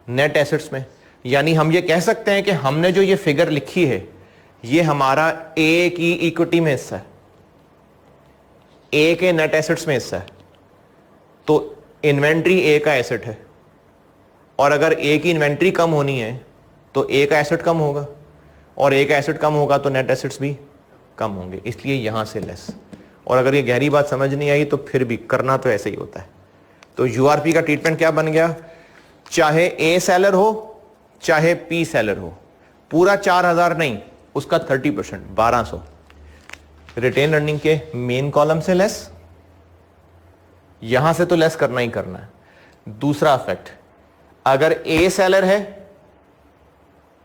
नेट एसेट्स में। यानी हम ये कह सकते हैं कि हमने जो ये फिगर लिखी है ये हमारा ए की इक्विटी में हिस्सा है, ए के नेट एसेट्स में हिस्सा है। तो इन्वेंट्री ए का एसेट है, और अगर ए की इन्वेंट्री कम होनी है तो ए का एसेट कम होगा, और ए का एसेट कम होगा तो नेट एसेट्स भी कम होंगे, इसलिए यहां से लेस। और अगर ये गहरी बात समझ नहीं आई तो फिर भी करना तो ऐसे ही होता है। तो यूआरपी का ट्रीटमेंट क्या बन गया? चाहे ए सेलर हो चाहे पी सेलर हो, पूरा 4000 नहीं, उसका 30% 1200 रिटेन अर्निंग के मेन कॉलम से लेस, यहां से तो लेस करना ही करना है। दूसरा इफेक्ट, अगर ए सेलर है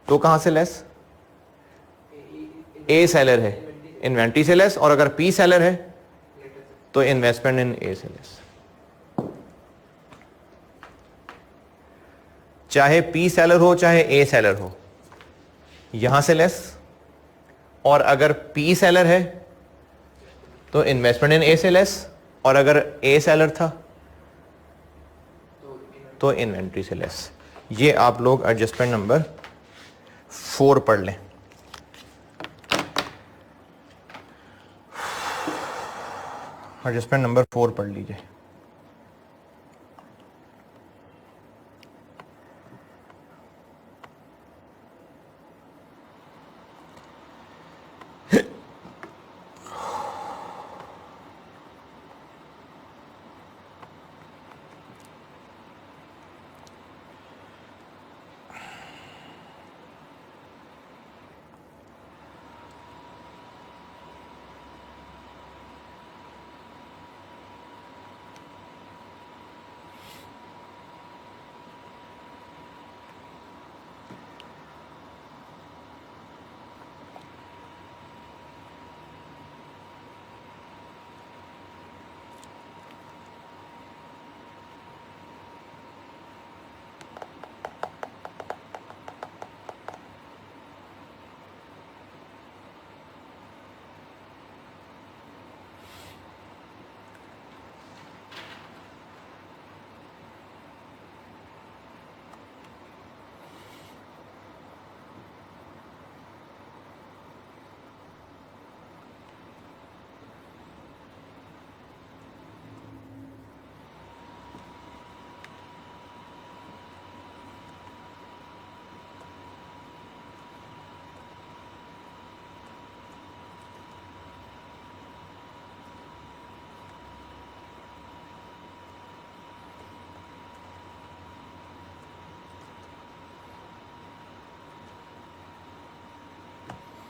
तो कहां से लेस? ए सेलर है इन्वेंट्री से लेस, और अगर पी सेलर है तो इन्वेस्टमेंट इन ए से लेस। चाहे पी सेलर हो चाहे ए सेलर हो, यहां से लेस, और अगर पी सेलर है तो इन्वेस्टमेंट इन ए से लेस, और अगर ए सेलर था तो इन्वेंट्री से लेस। ये आप लोग एडजस्टमेंट नंबर 4 पढ़ लें। एडजस्टमेंट नंबर 4 पढ़ लीजिए।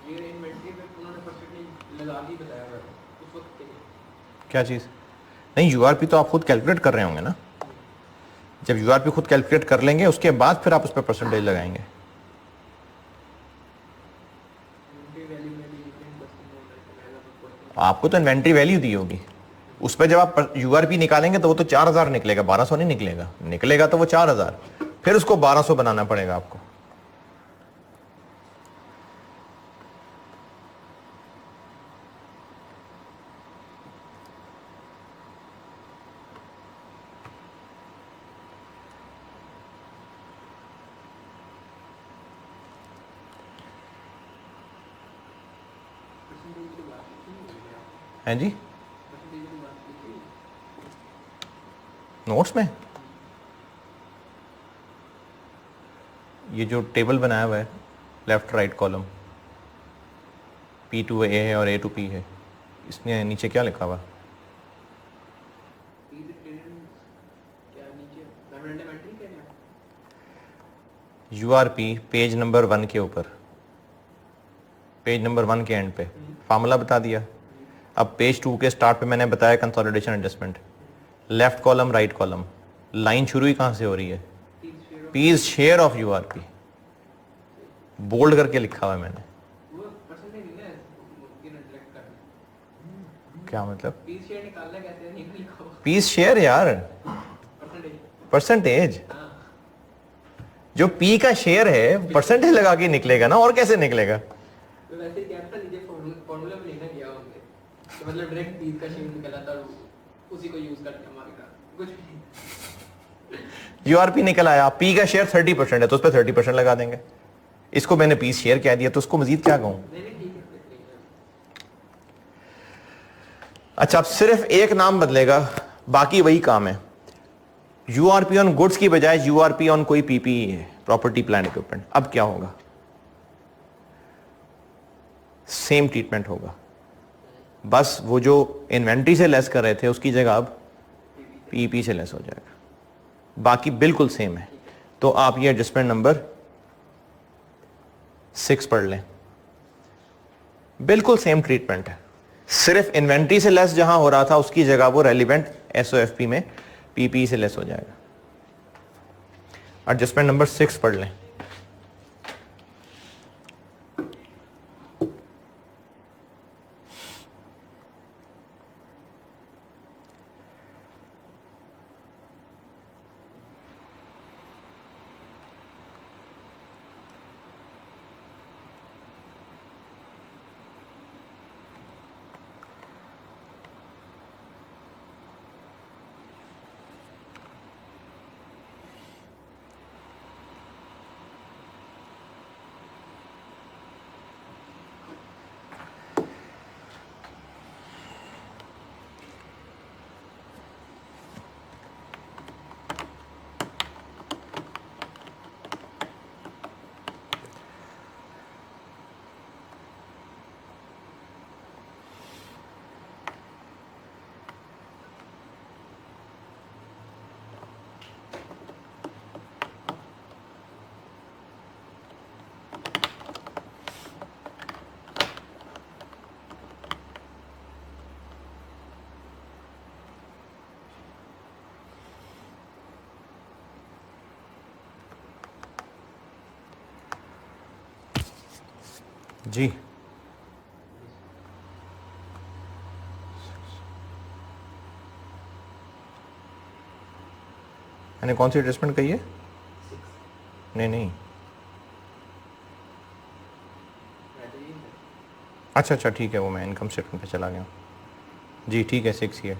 ये इन्वेंटरी पे उन्होंने परसेंटेज लगा के बताया हुआ है उस वक्त के लिए। क्या चीज़? नहीं, यूआरपी तो आप खुद कैलकुलेट कर रहे होंगे ना। जब यूआरपी खुद कैलकुलेट कर लेंगे उसके बाद फिर आप उस पर परसेंटेज लगाएंगे। इन्वेंटरी वैल्यू में भी 10% होता है तो मैं आपको तो इन्वेंट्री वैल्यू दी होगी, उस पर जब आप यूआरपी निकालेंगे तो वो तो 4000 निकलेगा, 1200 नहीं निकलेगा। निकलेगा तो वो 4000, फिर उसको 1200 बनाना पड़ेगा आपको। परसेंटेज की बात की थी आप, हैं जी? परसेंटेज की बात की थी। नोट्स में ये जो टेबल बनाया हुआ है, left right column, P to A है और A टू P है, इसमें नीचे क्या लिखा हुआ? फीस डिटेल्स क्या नीचे मेमोरेंडम एंट्री क्या है? यूआरपी पेज नंबर 1 के ऊपर, पेज नंबर 1 के एंड पे फार्मूला बता दिया। अब पेज 2 के स्टार्ट पे मैंने बताया consolidation adjustment, left column right column, line शुरू ही कहाँ से हो रही है? Ps share of URP, bold करके लिखा हुआ है मैंने। वो परसेंटेज नहीं है कि रिफ्लेक्ट करना। क्या मतलब? फीस शेयर निकालना कैसे है नहीं लिखा हुआ पीज शेयर यार, परसेंटेज। परसेंटेज। हाँ जो पी का शेयर है परसेंटेज लगा के निकलेगा ना, और कैसे निकलेगा? तो वैसे ही क्या था नीचे फॉर्मूला में लिखना किया होंगे तो मतलब डायरेक्ट फीस का शेयर निकला था उसी को यूज करके हमारे का कुछ भी नहीं। यूआरपी निकल आया, पी का शेयर 30% है तो उस पर 30% लगा देंगे। इसको मैंने पीस शेयर कह दिया तो उसको मजीद क्या कहूं? नहीं नहीं ठीक है फिर ठीक है। अच्छा, अब सिर्फ एक नाम बदलेगा, बाकी वही काम है। यूआरपी ऑन गुड्स की बजाय यूआरपी ऑन कोई पीपीई है, प्रॉपर्टी प्लांट इक्विपमेंट। अब क्या होगा? सेम ट्रीटमेंट होगा, बस वो जो इन्वेंट्री से लेस कर रहे थे उसकी जगह अब पीपी से लेस हो जाएगा, बाकी बिल्कुल सेम है। तो आप ये एडजस्टमेंट नंबर 6 पढ़ लें, बिल्कुल सेम ट्रीटमेंट है, सिर्फ इन्वेंट्री से लेस जहां हो रहा था उसकी जगह वो रेलिवेंट एसओएफपी में पीपी से लेस हो जाएगा। एडजस्टमेंट नंबर 6 पढ़ लें। जी मैंने कौन सी एडजस्टमेंट कही है? नहीं नहीं, अच्छा अच्छा ठीक है, वो मैं इनकम स्टेटमेंट पे चला गया। जी ठीक है, 6 ही है।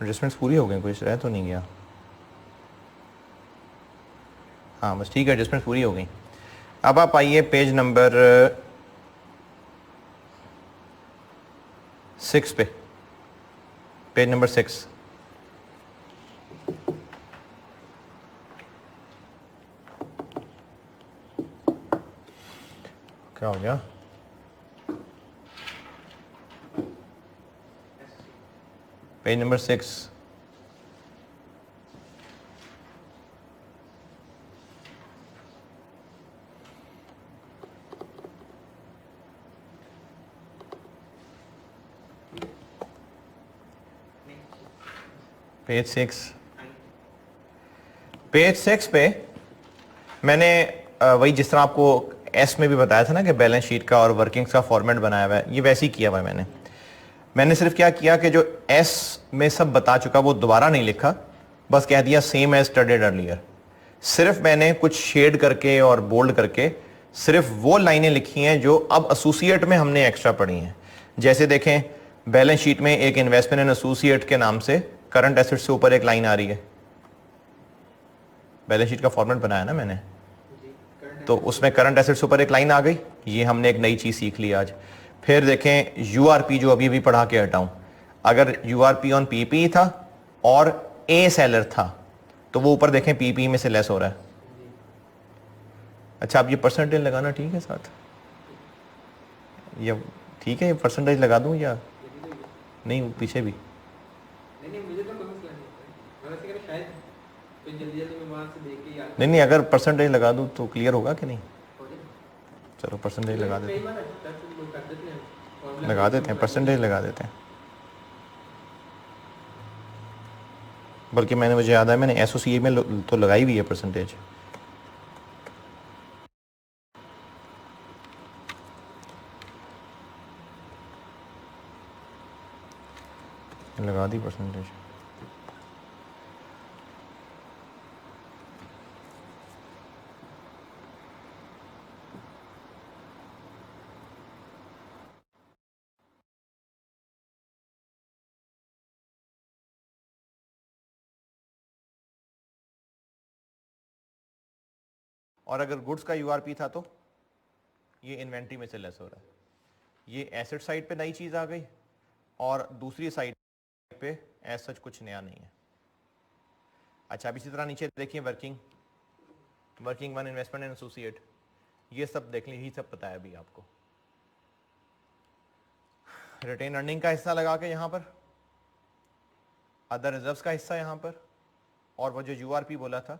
एडजस्टमेंट्स पूरी हो गई, कोई रह तो नहीं गया? हाँ बस ठीक है, एडजस्टमेंट पूरी हो गई। अब आप आइए पेज नंबर 6 पे, पेज नंबर 6। क्या हो गया? पेज नंबर 6, पेज 6, पेज 6 पे मैंने वही जिस तरह आपको एस में भी बताया था ना कि बैलेंस शीट का और वर्किंग्स का फॉर्मेट बनाया हुआ है, ये वैसे ही किया हुआ है मैंने सिर्फ क्या किया कि जो एस में सब बता चुका वो दोबारा नहीं लिखा, बस कह दिया सेम एज स्टडीड अर्लियर। सिर्फ मैंने कुछ शेड करके और बोल्ड करके सिर्फ वो लाइनें लिखी हैं जो अब एसोसिएट में हमने एक्स्ट्रा पढ़ी हैं। जैसे देखें बैलेंस शीट में एक इन्वेस्टमेंट इन एसोसिएट के नाम से करंट एसेट से ऊपर एक लाइन आ रही है, बैलेंस शीट का फॉर्मेट बनाया ना मैंने, तो उसमें करंट एसेट से ऊपर एक लाइन आ गई, ये हमने एक नई चीज सीख ली आज। फिर देखें यूआरपी जो अभी भी पढ़ा के हटाऊं, अगर यूआरपी ऑन पीपी था और ए सेलर था तो वो ऊपर देखें पीपी में से लेस हो रहा है। अच्छा, अब ये परसेंटेज लगाना ठीक है साथ, या ठीक है ये परसेंटेज लगा दूं या नहीं पीछे भी? नहीं मुझे तो कोई मसला नहीं है, मैं वैसे कह रहा शायद तो जल्दी मैं वहां से देख के याद नहीं अगर परसेंटेज लगा दूं तो क्लियर होगा कि नहीं? हो जाए। चलो परसेंटेज लगा देते कई बार ऐसा लोग कर देते हैं, हैं, लगा देते हैं परसेंटेज लगा देते हैं। बल्कि मुझे याद है मैंने एसओसीए में तो लगाई हुई है परसेंटेज। लगा दी परसेंटेज। और अगर गुड्स का यूआरपी था तो ये इन्वेंट्री में से लेस हो रहा है। ये एसेट साइड पे नई चीज आ गई और दूसरी साइड पे एज सच कुछ नया नहीं है। अच्छा, अब इसी तरह नीचे देखिए वर्किंग वन इन्वेस्टमेंट इन एसोसिएट, ये सब देख लीजिए, यही सब पता है अभी आपको। रिटेन अर्निंग का हिस्सा लगा के यहां पर, अदर रिजर्व्स का हिस्सा यहां पर, और वो जो यूआरपी बोला था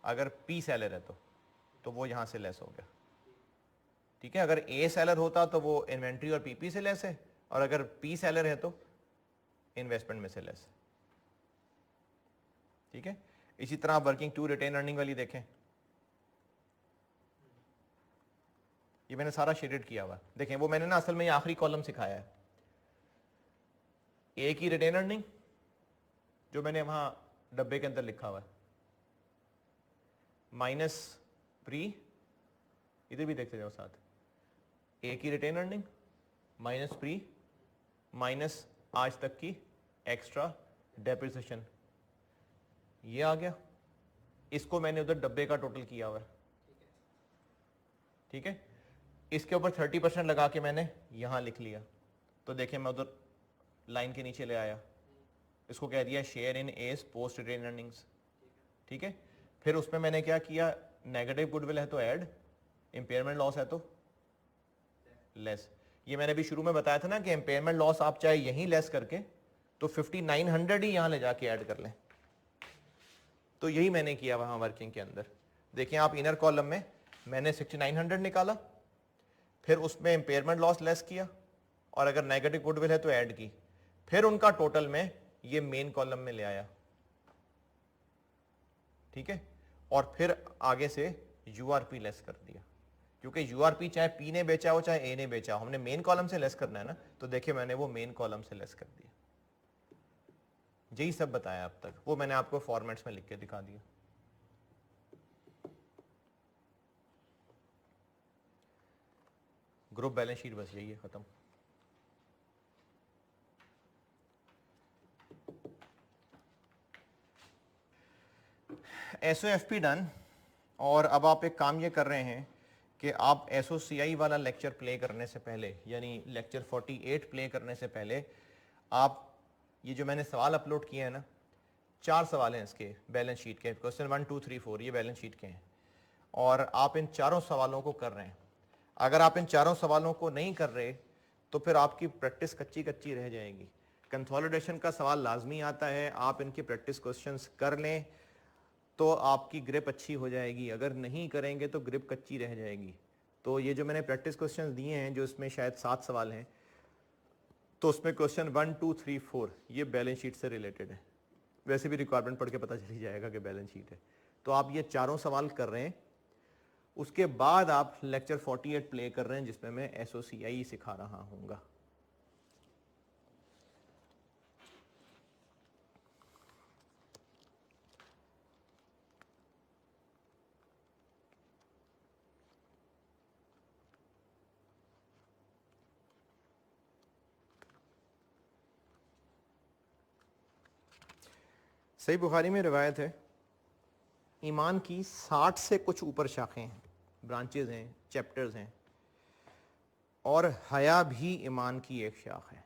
अगर पी सेलर है तो वो यहां से लेस हो गया। ठीक है, अगर ए सेलर होता तो वो इन्वेंट्री और पीपी से लेस है, और अगर पी सेलर है तो इन्वेस्टमेंट में से लेस। ठीक है, इसी तरह वर्किंग टू रिटेन अर्निंग वाली देखें, ये मैंने सारा शेडेड किया हुआ। देखें वो मैंने ना असल में ये आखिरी कॉलम सिखाया है, ए की रिटेन अर्निंग जो मैंने वहां डब्बे के अंदर लिखा हुआ है, माइनस प्री, इधर भी देखते जाओ साथ, ए की retained earning minus pre minus आज तक की एक्स्ट्रा डेप्रिसिएशन, ये आ गया। इसको मैंने उधर डब्बे का टोटल किया हुआ है। ठीक है, इसके ऊपर 30% लगा के मैंने यहां लिख लिया। तो देखिए मैं उधर लाइन के नीचे ले आया, इसको कह दिया share in S post retained earnings. ठीक है, फिर उसमें मैंने क्या किया, नेगेटिव गुडविल है तो ऐड, इंपेयरमेंट लॉस है तो लेस। ये मैंने भी शुरू में बताया था ना कि इंपेयरमेंट लॉस आप चाहे यहीं लेस करके तो 5900 ही यहां ले जाके ऐड कर लें, तो यही मैंने किया वहां वर्किंग के अंदर। देखिए आप इनर कॉलम में मैंने 6900 निकाला, फिर उसमें इंपेयरमेंट लॉस लेस किया, और अगर नेगेटिव गुडविल है तो ऐड की, फिर उनका टोटल में ये मेन कॉलम में ले आया। ठीक है, और फिर आगे से यूआरपी लेस कर दिया, क्योंकि यूआरपी चाहे पी ने बेचा हो चाहे ए ने बेचा हो, हमने मेन कॉलम से लेस करना है ना, तो देखिए मैंने वो मेन कॉलम से लेस कर दिया। यही सब बताया अब तक, वो मैंने आपको फॉर्मेट्स में लिख के दिखा दिया। ग्रुप बैलेंस शीट बस यही है, खत्म। एसओएफपी डन। और अब आप एक काम ये कर रहे हैं कि आप एसओसीआई वाला लेक्चर प्ले करने से पहले, यानी लेक्चर 48 प्ले करने से पहले, आप ये जो मैंने सवाल अपलोड किए हैं ना, 4 सवाल हैं इसके बैलेंस शीट के, क्वेश्चन 1 2 3 4 ये बैलेंस शीट के हैं, और आप इन चारों सवालों को कर रहे हैं। अगर आप इन चारों सवालों को नहीं कर रहे तो फिर आपकी प्रैक्टिस कच्ची कच्ची रह जाएगी। कंसोलिडेशन का सवाल लाजमी आता है, आप इनके प्रैक्टिस क्वेश्चंस कर लें तो आपकी ग्रिप अच्छी हो जाएगी, अगर नहीं करेंगे तो ग्रिप कच्ची रह जाएगी। तो ये जो मैंने प्रैक्टिस क्वेश्चंस दिए हैं, जो इसमें शायद 7 सवाल हैं, तो उसमें क्वेश्चन 1 2 3 4 ये बैलेंस शीट से रिलेटेड है। वैसे भी रिक्वायरमेंट पढ़ के पता चल ही जाएगा कि बैलेंस शीट है। तो आप ये चारों सवाल कर रहे हैं, उसके बाद आप लेक्चर 48 प्ले कर रहे हैं जिसमें मैं SOCI सिखा रहा हूँगा। सही बुखारी में रिवायत है, ईमान की 60 से कुछ ऊपर शाखें हैं, ब्रांचेज हैं, चैप्टर्स हैं, और हया भी ईमान की एक शाख है।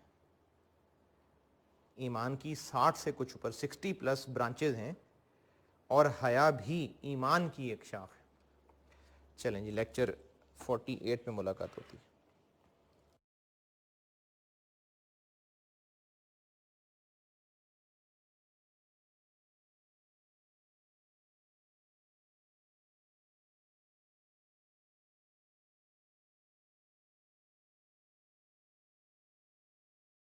ईमान की 60 से कुछ ऊपर 60+ ब्रांचेज हैं और हया भी ईमान की एक शाख है। चलें जी, लेक्चर 48 में मुलाकात होती है।